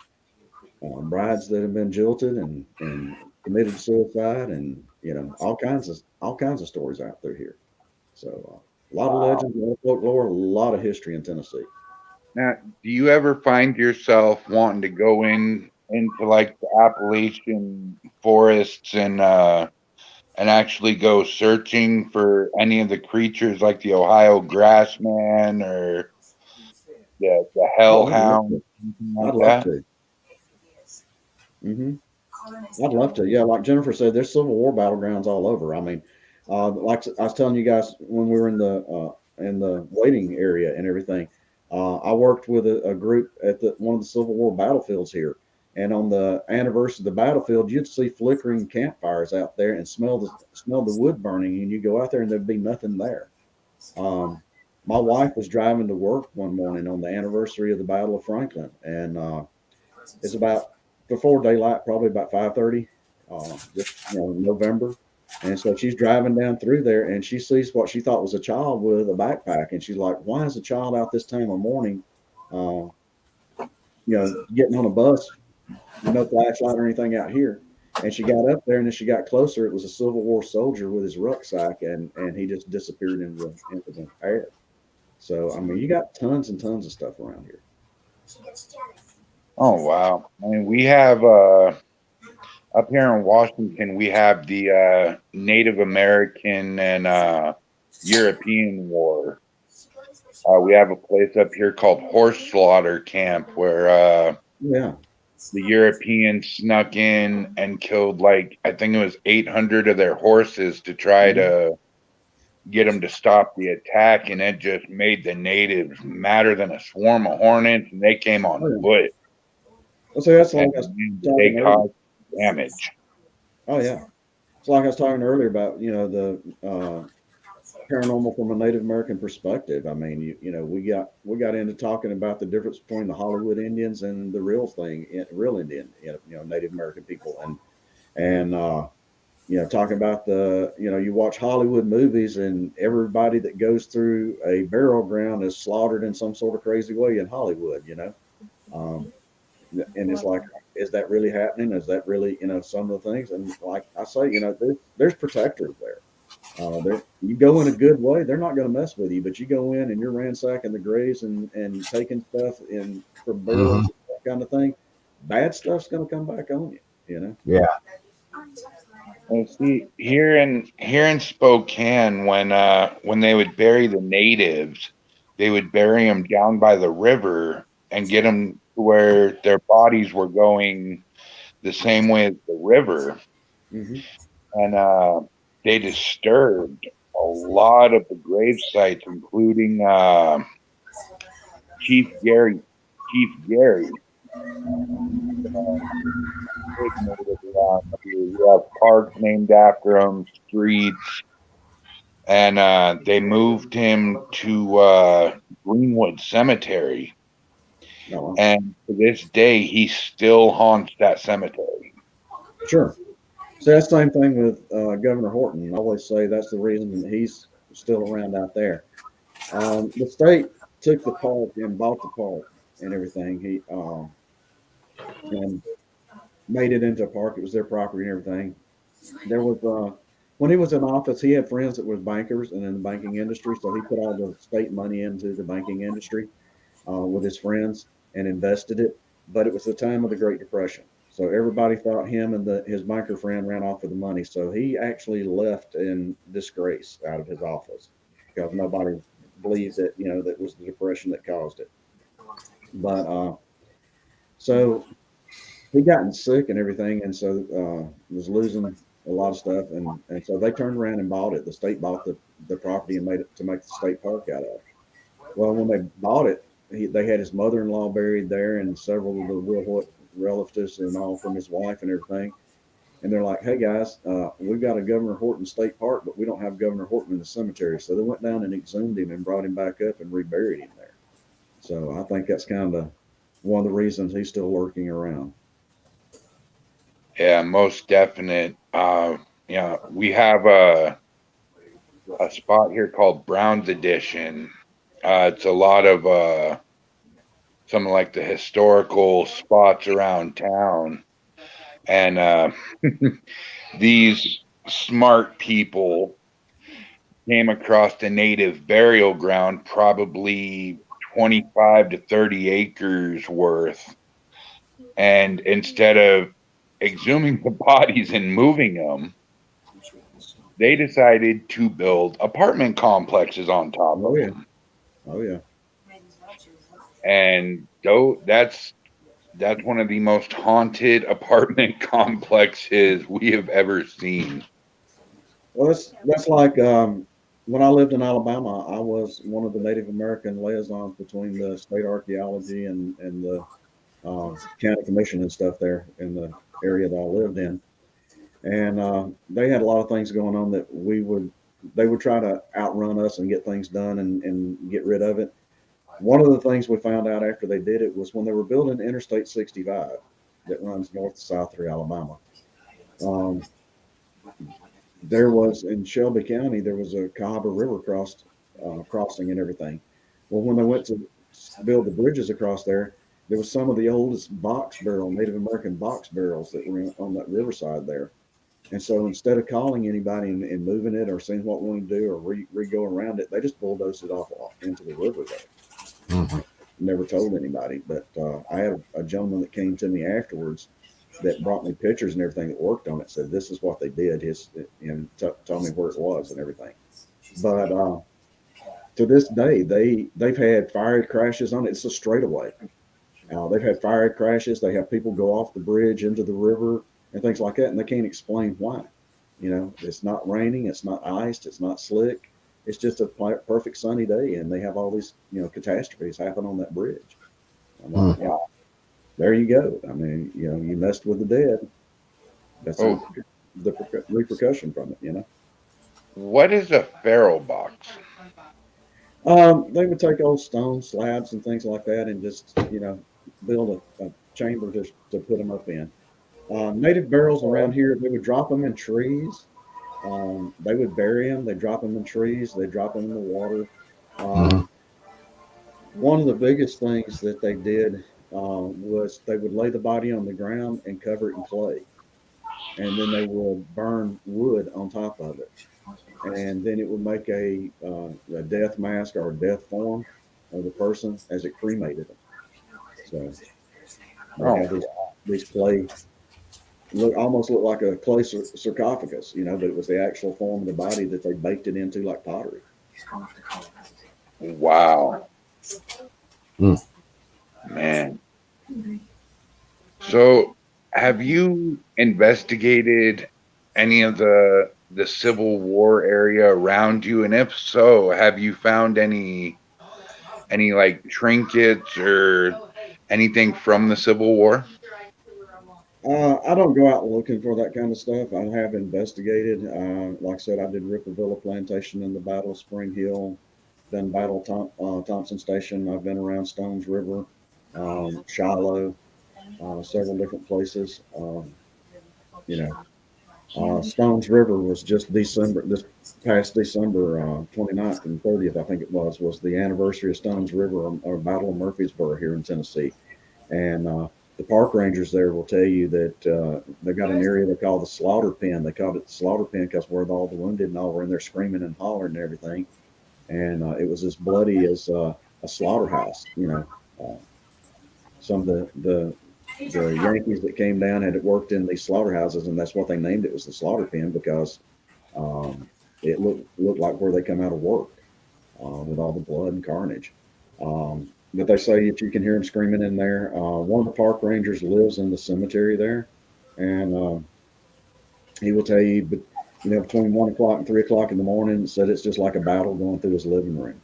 brides that have been jilted and committed suicide, and all kinds of stories out there here. So a lot of Wow. legends, a lot of folklore, a lot of history in Tennessee. Now, do you ever find yourself wanting to go into like the Appalachian forests and actually go searching for any of the creatures like the Ohio grassman or the Oh, I'd love to. hellhound, something I'd like love that? to. hmm I'd love to. Yeah, like Jennifer said, there's Civil War battlegrounds all over. I mean, like I was telling you guys when we were in the waiting area and everything, I worked with a group at one of the Civil War battlefields here, and on the anniversary of the battlefield, you'd see flickering campfires out there and smell the wood burning, and you go out there and there'd be nothing there. Um, my wife was driving to work one morning on the anniversary of the Battle of Franklin, and it's about before daylight, probably about 5:30, just November. And so she's driving down through there, and she sees what she thought was a child with a backpack, and she's like, "Why is a child out this time of morning, uh, getting on a bus with no flashlight or anything out here?" And she got up there, and as she got closer, it was a Civil War soldier with his rucksack, and he just disappeared into the air. So I mean, you got tons and tons of stuff around here. Oh wow! I mean, we have up here in Washington, we have the Native American and European War. We have a place up here called Horse Slaughter Camp where Yeah. the Europeans snuck in and killed like I think it was 800 of their horses to try to get them to stop the attack, and it just made the natives madder than a swarm of hornets, and they came on foot. So that's like and they caused damage. Oh yeah, it's like I was talking earlier about the paranormal from a Native American perspective. I mean, we got into talking about the difference between the Hollywood Indians and the real thing, real Indian, Native American people, and talking about you watch Hollywood movies and everybody that goes through a burial ground is slaughtered in some sort of crazy way in Hollywood, um, and it's like, is that really happening? Is that really, some of the things? And like I say, there's protectors there. You go in a good way, they're not going to mess with you, but you go in and you're ransacking the graves and taking stuff in for burials, that kind of thing. Bad stuff's going to come back on you. Yeah. And see, here in Spokane, when they would bury the natives, they would bury them down by the river and get them to where their bodies were going the same way as the river. Mm-hmm. And they disturbed a lot of the grave sites, including Chief Gary. Big native around here. We have parks named after him, streets, and they moved him to Greenwood Cemetery. No, And to this day, he still haunts that cemetery. sure. So that's the same thing with Governor Horton. I always say that's the reason that he's still around out there. The state took the park and bought the park and everything. And made it into a park. It was their property and everything. There was when he was in office, he had friends that were bankers and in the banking industry, so he put all the state money into the banking industry with his friends and invested it. But it was the time of the Great Depression, so everybody thought him and his banker friend ran off with the money. So he actually left in disgrace out of his office because nobody believes that that was the depression that caused it. But so he gotten sick and everything, and so was losing a lot of stuff, and so they turned around and bought it. The state bought the property and made it to make the state park out of. Well, when they bought it, they had his mother-in-law buried there and several of the Will Hoyt relatives and all from his wife and everything. And they're like, "Hey guys, we've got a Governor Horton State Park, but we don't have Governor Horton in the cemetery." So they went down and exhumed him and brought him back up and reburied him there. So I think that's kind of one of the reasons he's still lurking around. Yeah, most definite. We have a spot here called Brown's Edition. It's a lot of some of like the historical spots around town, and these smart people came across the native burial ground, probably 25 to 30 acres worth, and instead of exhuming the bodies and moving them, they decided to build apartment complexes on top of them. Oh yeah. And though that's one of the most haunted apartment complexes we have ever seen. Well, that's like when I lived in Alabama, I was one of the Native American liaisons between the state archaeology and the county commission and stuff there in the area that I lived in. And they had a lot of things going on that they would try to outrun us and get things done and get rid of it. One of the things we found out after they did it was when they were building Interstate 65 that runs north to south through Alabama. There was in Shelby County, there was a Cahaba River crossing and everything. Well, when they went to build the bridges across there, there was some of the oldest Native American box barrels that were on that riverside there. And so instead of calling anybody and moving it or seeing what we want to do or re-go around it, they just bulldozed it off into the river there. Mm-hmm. Never told anybody. But I had a gentleman that came to me afterwards that brought me pictures and everything that worked on it, said this is what they did, told me where it was and everything. But to this day, they've had fire crashes on it. It's a straightaway. They've had fire crashes. They have people go off the bridge into the river and things like that, and they can't explain why. You know, it's not raining, it's not iced, it's not slick. It's just a perfect sunny day, and they have all these, you know, catastrophes happen on that bridge. I'm like, yeah, there you go. I mean, you know, you messed with the dead. That's the repercussion from it, you know. What is a feral box? They would take old stone slabs and things like that and just, you know, build a chamber to put them up in. Native barrels around here, they would drop them in trees. They would bury them. They drop them in trees. They drop them in the water. One of the biggest things that they did was they would lay the body on the ground and cover it in clay, and then they would burn wood on top of it, and then it would make a death mask or a death form of the person as it cremated them. So they had these clay almost looked like a clay sarcophagus, you know, but it was the actual form of the body that they baked it into like pottery. Wow. Man. So have you investigated any of the Civil War area around you? And if so, have you found any like trinkets or anything from the Civil War? I don't go out looking for that kind of stuff. I have investigated. Like I said, I did Ripperville Plantation in the Battle of Spring Hill, done Battle Thompson Station. I've been around Stones River, Shiloh, several different places. You know, Stones River was just this past December 29th and 30th, I think it was the anniversary of Stones River or Battle of Murfreesboro here in Tennessee. And the park rangers there will tell you that they've got an area they call the slaughter pen. They called it the slaughter pen because where all the wounded and all were in there screaming and hollering and everything. And it was as bloody as a slaughterhouse. You know, some of the Yankees that came down had worked in these slaughterhouses, and that's what they named it, was the slaughter pen, because it looked like where they come out of work with all the blood and carnage. But they say that you can hear them screaming in there. One of the park rangers lives in the cemetery there, and he will tell you, but you know, between 1 o'clock and 3 o'clock in the morning, said it's just like a battle going through his living room.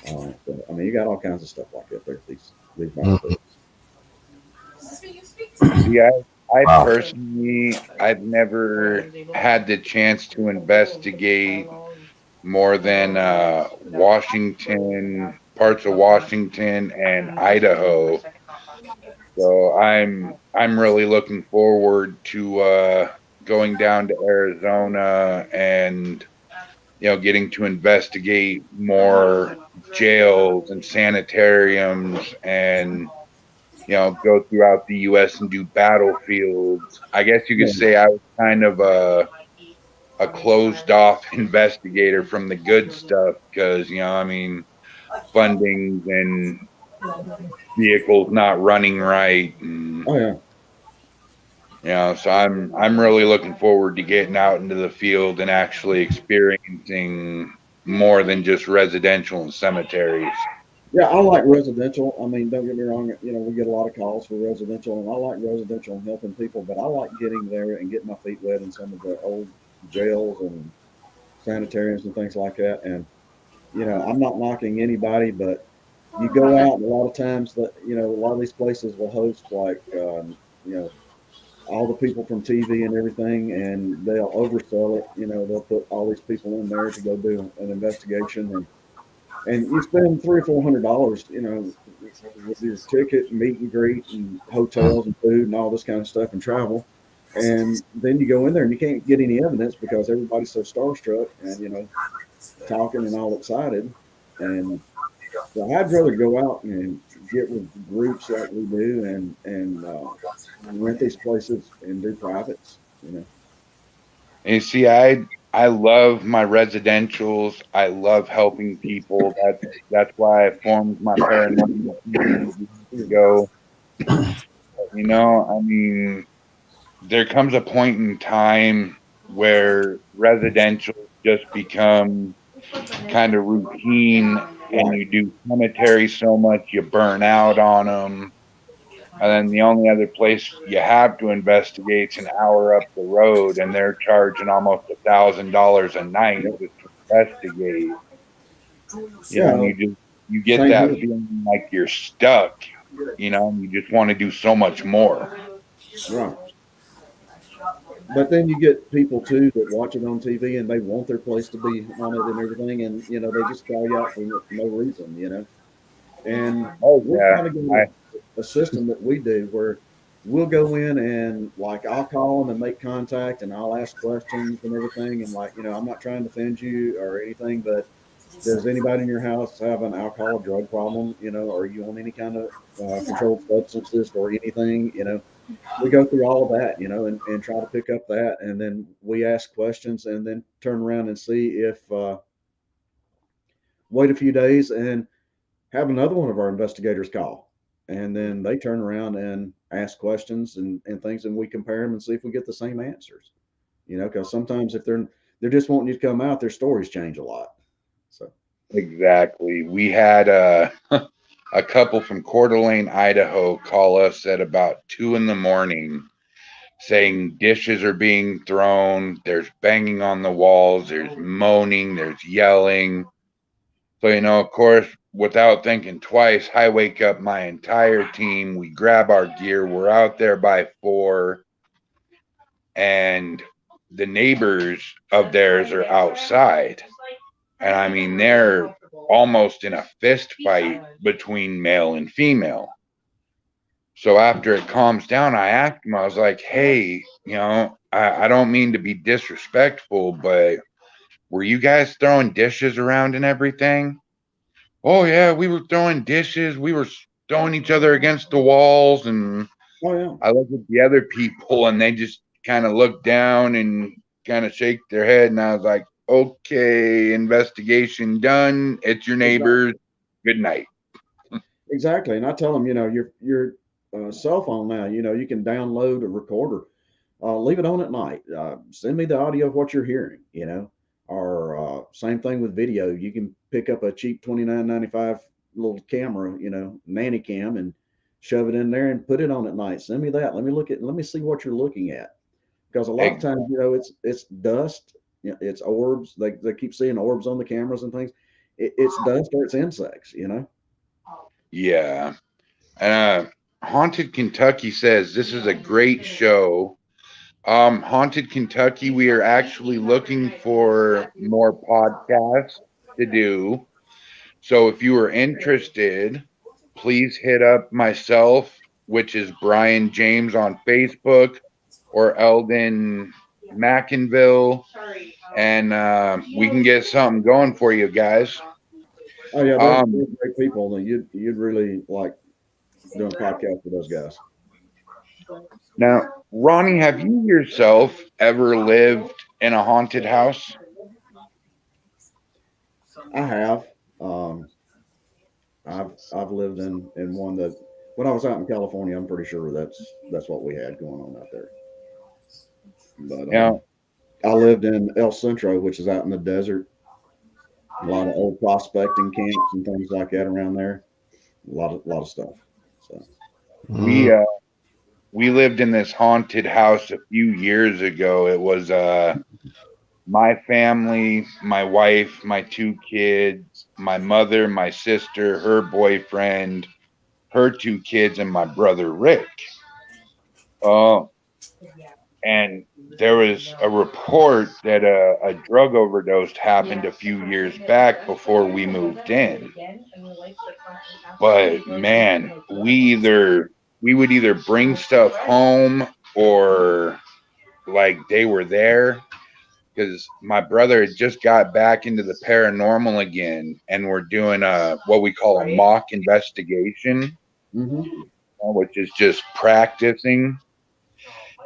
So, I mean, you got all kinds of stuff like that there. These battlefields. See, I personally, I've never had the chance to investigate more than Washington, parts of Washington and Idaho. So I'm really looking forward to going down to Arizona and, you know, getting to investigate more jails and sanitariums and, you know, go throughout the U.S. and do battlefields. I guess you could say I was kind of a closed off investigator from the good stuff because, you know, I mean, funding and vehicles not running right. And, Oh yeah. you know, so I'm really looking forward to getting out into the field and actually experiencing more than just residential and cemeteries. Yeah, I like residential. I mean, don't get me wrong. You know, we get a lot of calls for residential, and I like residential and helping people. But I like getting there and getting my feet wet in some of the old jails and sanitariums and things like that. And you know, I'm not knocking anybody, but you go out, and a lot of times that, you know, a lot of these places will host like you know, all the people from TV and everything, and they'll oversell it. You know, they'll put all these people in there to go do an investigation, and you spend $300 or $400, you know, with your ticket, meet and greet, and hotels and food and all this kind of stuff and travel. And then you go in there and you can't get any evidence because everybody's so starstruck and, you know, talking and all excited. And so I'd rather go out and get with groups like we do and rent these places and do privates, you know. And you see, I love my residentials. I love helping people. That's why I formed my paranormal years ago. You know, I mean, there comes a point in time where residential just become kind of routine, and you do cemetery so much you burn out on them. And then the only other place you have to investigate's an hour up the road, and they're charging almost $1,000 a night just to investigate. Yeah, You get same that here. feeling like you're stuck, and you just want to do so much more. Right. But then you get people too that watch it on TV and they want their place to be on it and everything, and they just call you out for no reason. And Oh we yeah, kind of got a system that we do where we'll go in and like I'll call them and make contact and I'll ask questions and everything, and like I'm not trying to offend you or anything, but does anybody in your house have an alcohol or drug problem? Are you on any kind of controlled substances or anything? We go through all of that, and try to pick up that. And then we ask questions and then turn around and see if, wait a few days and have another one of our investigators call. And then they turn around and ask questions and things, and we compare them and see if we get the same answers, because sometimes if they're just wanting you to come out, their stories change a lot. So, exactly. We had a couple from Coeur d'Alene, Idaho, call us at about 2 a.m. saying dishes are being thrown, there's banging on the walls, there's moaning, there's yelling. So, of course, without thinking twice, I wake up my entire team. We grab our gear. We're out there by 4, and the neighbors of theirs are outside. And I mean, they're almost in a fist fight between male and female. So after it calms down, I asked him, I was like, hey, I don't mean to be disrespectful, but were you guys throwing dishes around and everything? Oh, yeah, we were throwing dishes. We were throwing each other against the walls. And oh yeah, I looked at the other people and they just kind of looked down and kind of shake their head. And I was like, okay, investigation done. It's your neighbors. Good night. exactly. And I tell them, your cell phone now, you can download a recorder. Leave it on at night. Send me the audio of what you're hearing. Or same thing with video. You can pick up a cheap $29.95 little camera, nanny cam, and shove it in there and put it on at night. Send me that. Let me look at. Let me see what you're looking at. Because a lot of times, it's dust. It's orbs. They keep seeing orbs on the cameras and things. It's dust or it's insects. Yeah. Haunted Kentucky says this is a great show. Haunted Kentucky, we are actually looking for more podcasts to do. So if you are interested, please hit up myself, which is Brian James on Facebook, or Eldon Mackinville, and we can get something going for you guys. Oh yeah, they're great people. And you'd really like doing a podcast with those guys. Now, Ronnie, have you yourself ever lived in a haunted house? I have. I've lived in one that when I was out in California, I'm pretty sure that's what we had going on out there. But Now, I lived in El Centro, which is out in the desert. A lot of old prospecting camps and things like that around there. A lot of stuff. So we we lived in this haunted house a few years ago. It was my family, my wife, my 2 kids, my mother, my sister, her boyfriend, her 2 kids, and my brother Rick. Uh, and there was a report that a drug overdose happened a few years back before we moved in. But man, we would either bring stuff home or like they were there, because my brother had just got back into the paranormal again, and we're doing what we call a mock investigation, which is just practicing.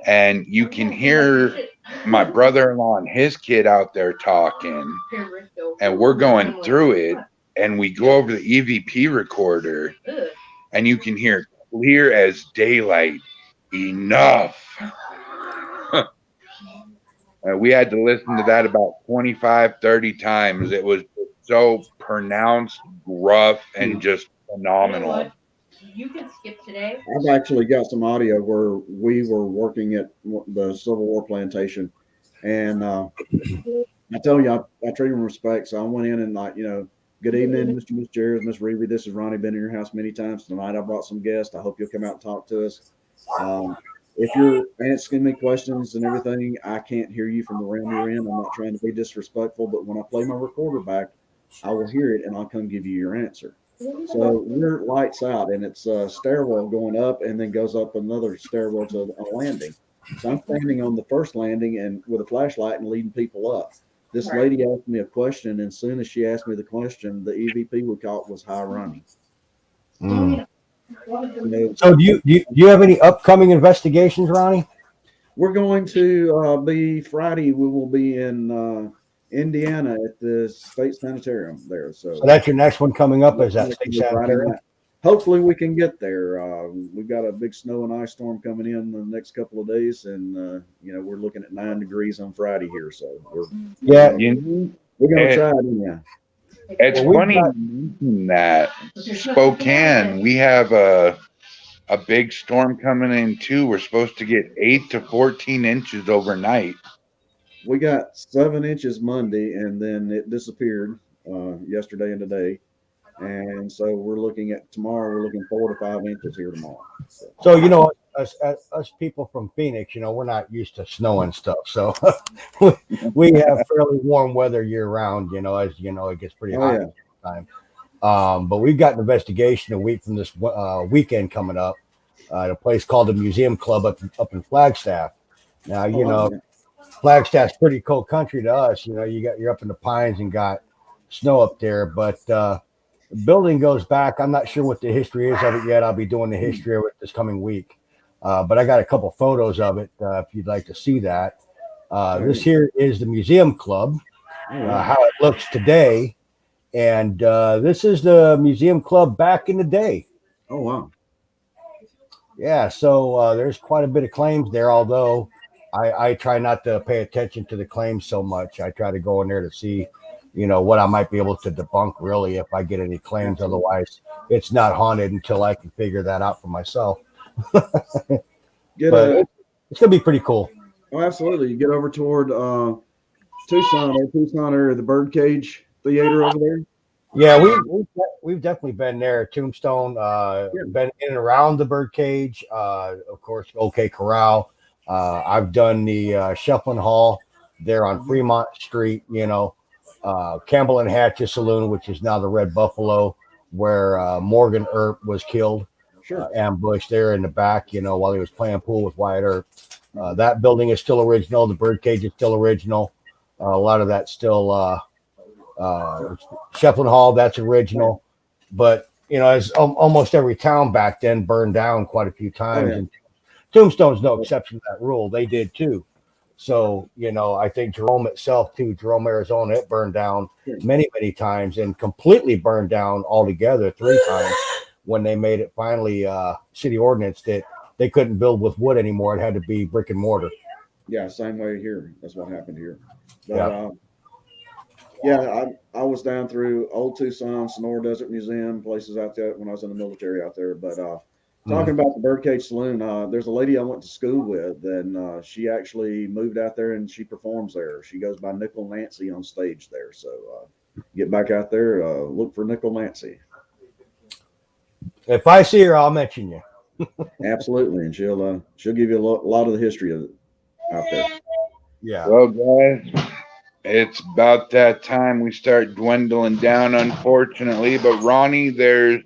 And you can hear my brother-in-law and his kid out there talking, and we're going through it, and we go over the EVP recorder, and you can hear clear as daylight, enough. We had to listen to that about 25, 30 times. It was so pronounced, rough, and just phenomenal. You can skip today. I've actually got some audio where we were working at the Civil War plantation, and I tell you, I treat them with respect. So I went in and good evening, Mr. Miss Jared, Miss Reeve. This is Ronnie. Been in your house many times tonight. I brought some guests. I hope you'll come out and talk to us. If you're asking me questions and everything, I can't hear you from the room you're in. I'm not trying to be disrespectful, but when I play my recorder back, I will hear it and I'll come give you your answer. So we're lights out, and it's a stairwell going up, and then goes up another stairwell to a landing. So I'm standing on the first landing and with a flashlight and leading people up. This lady asked me a question, and as soon as she asked me the question, the EVP we caught was high running. So do you have any upcoming investigations, Ronnie? We're going to be Friday. We will be in Indiana at the State Sanitarium there. So that's your next one coming up. Is that State Friday Sanitarium? night. Hopefully we can get there. We've got a big snow and ice storm coming in the next couple of days, and we're looking at 9 degrees on Friday here. So we're going to try it. Yeah. It's funny you mention that. Spokane, we have a big storm coming in too. We're supposed to get 8 to 14 inches overnight. We got 7 inches Monday, and then it disappeared yesterday and today. And so we're looking at tomorrow. We're looking 4 to 5 inches here tomorrow. So us people from Phoenix, we're not used to snow and stuff. So we have fairly warm weather year round. As it gets pretty hot at the time. But we've got an investigation a week from this weekend coming up at a place called the Museum Club up in Flagstaff. Now Flagstaff's pretty cold country to us. You're up in the pines and got snow up there, but the building goes back. I'm not sure what the history is of it yet. I'll be doing the history of it this coming week. But I got a couple photos of it if you'd like to see that. This here is the Museum Club, how it looks today. And this is the Museum Club back in the day. Oh, wow. Yeah, so there's quite a bit of claims there, although I try not to pay attention to the claims so much. I try to go in there to see, what I might be able to debunk, really, if I get any claims. Otherwise, it's not haunted until I can figure that out for myself. But it's going to be pretty cool. Oh, absolutely. You get over toward Tucson or the Birdcage Theater over there. Yeah, we've definitely been there. Tombstone, been in and around the Birdcage. Of course, OK Corral. I've done the Shufflin' Hall there on Fremont Street. Campbell and Hatch's Saloon, which is now the Red Buffalo, where Morgan Earp was killed, ambushed there in the back. While he was playing pool with Wyatt Earp. That building is still original. The Birdcage is still original. A lot of that's still. Shufflin' Hall, that's original, but as almost every town back then burned down quite a few times, and Tombstone's no exception to that rule. They did too. So I think Jerome itself too, Jerome, Arizona, it burned down many times and completely burned down altogether 3 times when they made it finally city ordinance that they couldn't build with wood anymore. It had to be brick and mortar. Yeah, same way here. That's what happened here. But, yeah, I was down through Old Tucson, Sonora Desert Museum, places out there when I was in the military out there. But talking about the Birdcage Saloon, there's a lady I went to school with, and she actually moved out there and she performs there. She goes by Nickel Nancy on stage there. So get back out there, look for Nickel Nancy. If I see her, I'll mention you. Absolutely, and she'll give you a lot of the history of it out there. Yeah. Well, guys, it's about that time we start dwindling down, unfortunately. But Ronnie, there's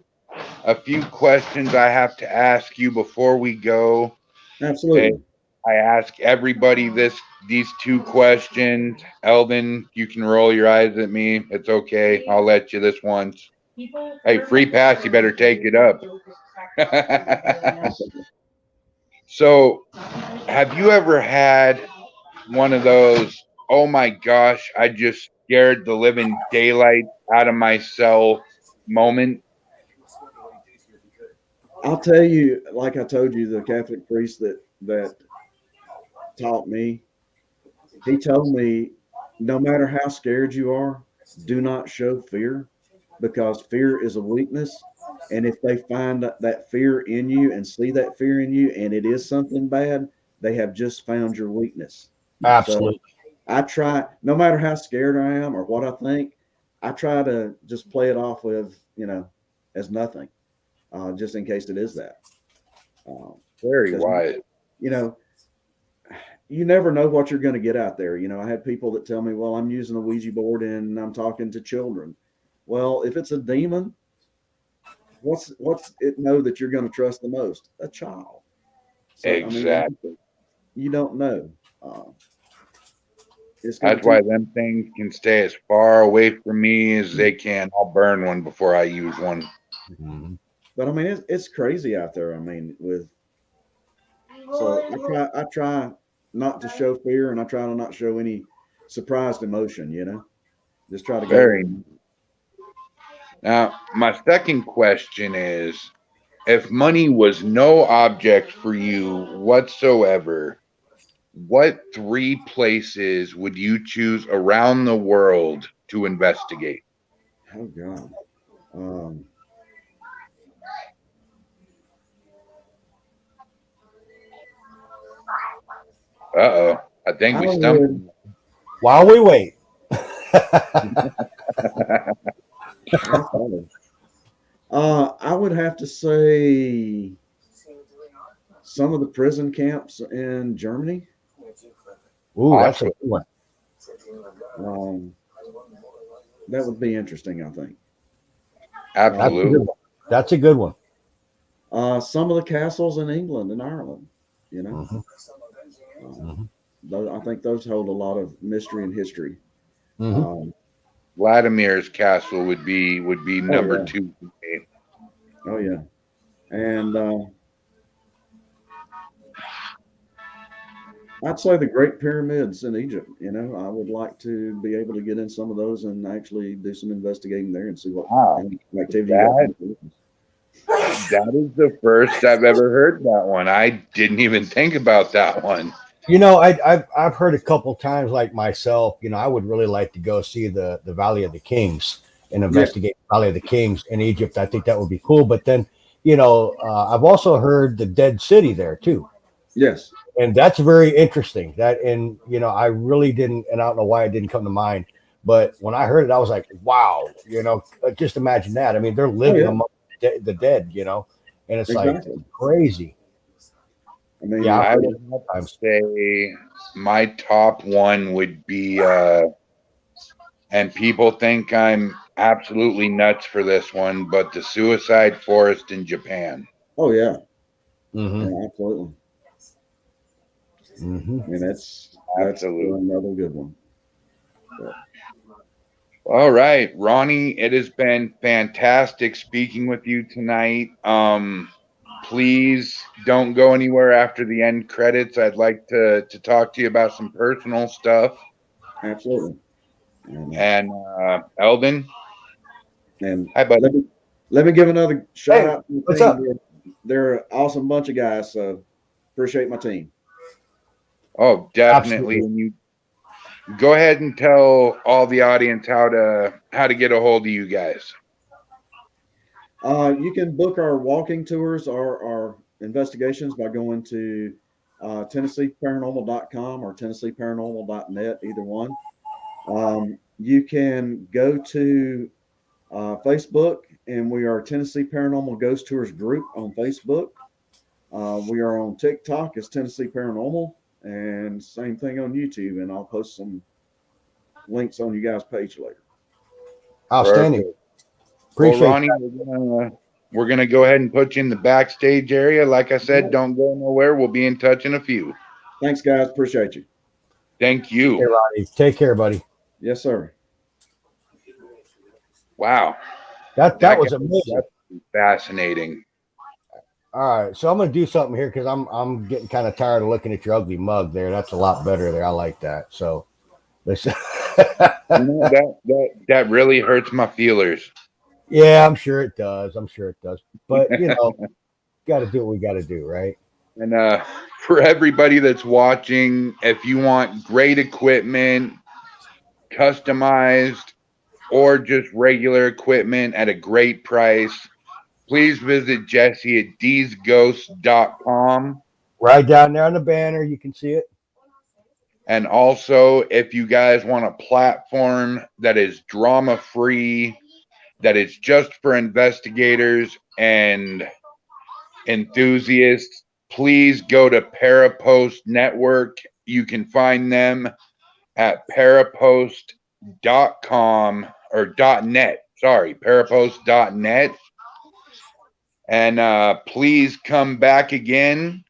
a few questions I have to ask you before we go. Absolutely. And I ask everybody these 2 questions. Eldon, you can roll your eyes at me. It's okay. I'll let you this once. Hey, free pass. You better take it up. So, have you ever had one of those, oh my gosh, I just scared the living daylight out of myself moment? I'll tell you, like I told you, the Catholic priest that taught me, He told me, no matter how scared you are, do not show fear because fear is a weakness. And if they find that fear in you and see that fear in you and it is something bad, they have just found your weakness. So Absolutely. I try, no matter how scared I am or what I think, I try to just play it off with, as nothing, just in case it is that. Very Because, wise. you know, you never know what you're going to get out there. I had people that tell me, well, I'm using a Ouija board and I'm talking to children. Well, if it's a demon, what's it know that you're going to trust the most? A child. So, I mean, Exactly. you don't know. Uh, it's going That's to why teach. them things can stay as far away from me as they can. I'll burn one before I use one. Mhm. But I mean, it's crazy out there. I mean, so I try not to show fear and I try to not show any surprised emotion, just try to go there. Very. Now, my second question is, if money was no object for you whatsoever, what three places would you choose around the world to investigate? Oh God. Um, Uh-oh. I think I we stumped. would. While we wait. That's funny. I would have to say some of the prison camps in Germany. Ooh, that's a Awesome. good one. Um, that would be interesting, I think. That's a good Absolutely. one. That's a good one. Some of the castles in England and Ireland, you know, Mhm. uh, Mhm. I think those hold a lot of mystery and history. Mhm. Um, Vladimir's castle would be oh number yeah, two for me. oh yeah, and I'd say the Great Pyramids in Egypt. I would like to be able to get in some of those and actually do some investigating there and see what Wow. kind of activity you got. That that is the first I've ever heard that one. I didn't even think about that one. I've heard a couple times, like myself. I would really like to go see the Valley of the Kings and Yeah. investigate the Valley of the Kings in Egypt. I think that would be cool. But then, I've also heard the Dead City there too, Yes. and that's very interesting. I really didn't, and I don't know why it didn't come to mind. But when I heard it, I was like, wow. Just imagine that. I mean, they're Oh living yeah. among the dead. And it's like Exactly. crazy. I mean, Yeah, I've I heard would it have to times. say my top one would be and people think I'm absolutely nuts for this one, but the suicide forest in Japan. oh yeah. Hmm. Yeah, absolutely. Hmm. I mean, that's Absolutely. another good one. But All right, Ronnie, it has been fantastic speaking with you tonight. Please don't go anywhere after the end credits. I'd like to talk to you about some personal stuff. absolutely. And, And Eldon, and hi, buddy. let me give another shout Hey, out to the what's team. up? They're an awesome bunch of guys. So appreciate my team. Oh, definitely. Absolutely. And you go ahead and tell all the audience how to get a hold of you guys. You can book our walking tours or our investigations by going to TennesseeParanormal.com or TennesseeParanormal.net, either one. You can go to Facebook, and we are Tennessee Paranormal Ghost Tours Group on Facebook. We are on TikTok as Tennessee Paranormal, and same thing on YouTube. And I'll post some links on you guys' page later. Outstanding. Perfect. Well, Appreciate Ronnie, that. we're gonna go ahead and put you in the backstage area. Like I said, don't go nowhere. We'll be in touch in a few. Thanks, guys. Appreciate you. Thank Hey, you. Ronnie. Take care, buddy. Yes, sir. Wow, That that was guy's amazing. definitely fascinating. All right, so I'm gonna do something here because I'm getting kind of tired of looking at your ugly mug there. That's a lot better there. I like that. So listen. You know that really hurts my feelers. Yeah, I'm sure it does. I'm sure it does. But got to do what we got to do, right? And for everybody that's watching, if you want great equipment, customized, or just regular equipment at a great price, please visit Jesse at TheseGhostcom. Right down there on the banner, you can see it. And also, if you guys want a platform that is drama free, that is just for investigators and enthusiasts, please go to Parapost Network. You can find them at parapost.com or .net. Sorry, parapost.net. And please come back again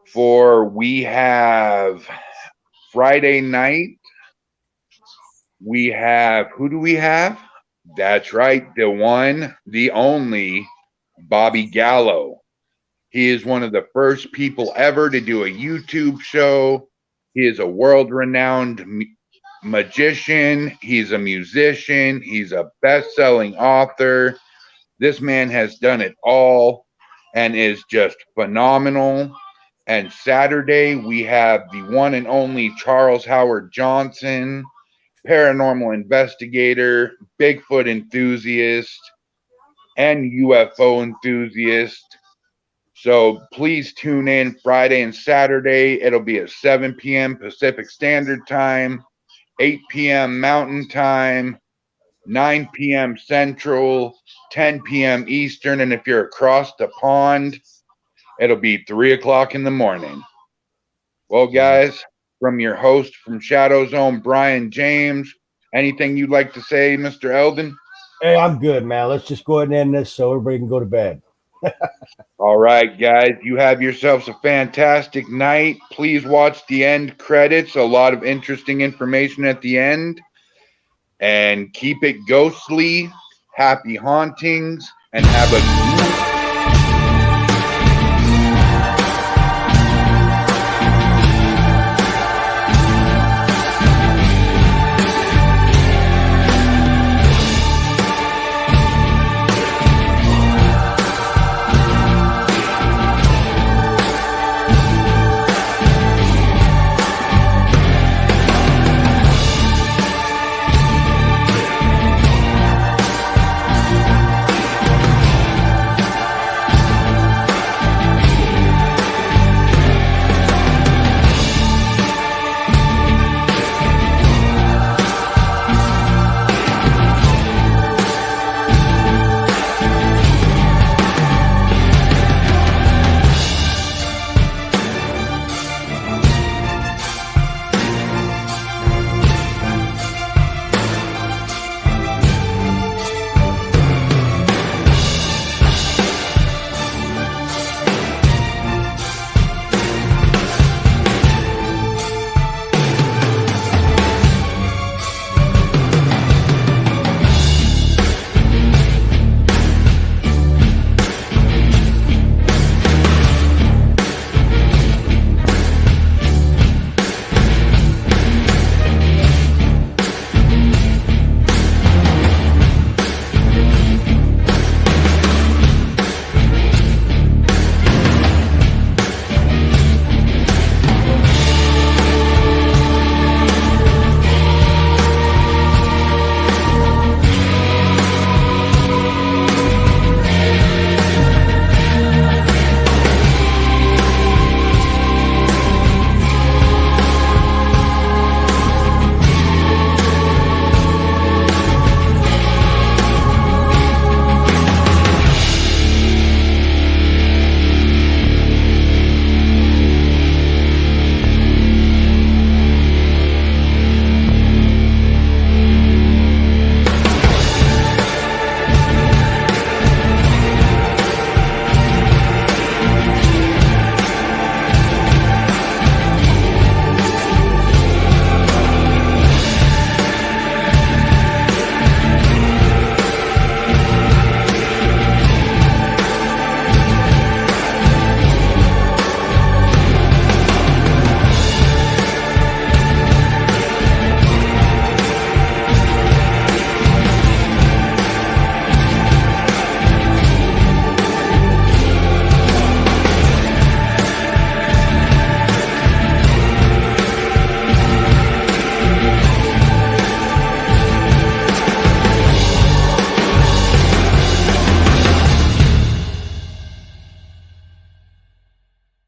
for we have Friday night. We have, who do we have? That's right, the one, the only Bobby Gallo. He is one of the first people ever to do a YouTube show. He is a world-renowned magician. He's a musician. He's a best-selling author. This man has done it all and is just phenomenal. And Saturday, we have the one and only Charles Howard Johnson, paranormal investigator, Bigfoot enthusiast, and UFO enthusiast. So please tune in Friday and Saturday. It'll be at 7 p.m. Pacific Standard Time, 8 p.m. Mountain Time, 9 p.m. Central, 10 p.m. Eastern. And if you're across the pond, it'll be 3 o'clock in the morning. Well, guys, from your host from ShadowZone, Brian James, anything you'd like to say, Mr. Eldon? Hey, I'm good, man. Let's just go ahead and end this so everybody can go to bed. All right, guys, you have yourselves a fantastic night. Please watch the end credits. A lot of interesting information at the end. And keep it ghostly. Happy hauntings. And have a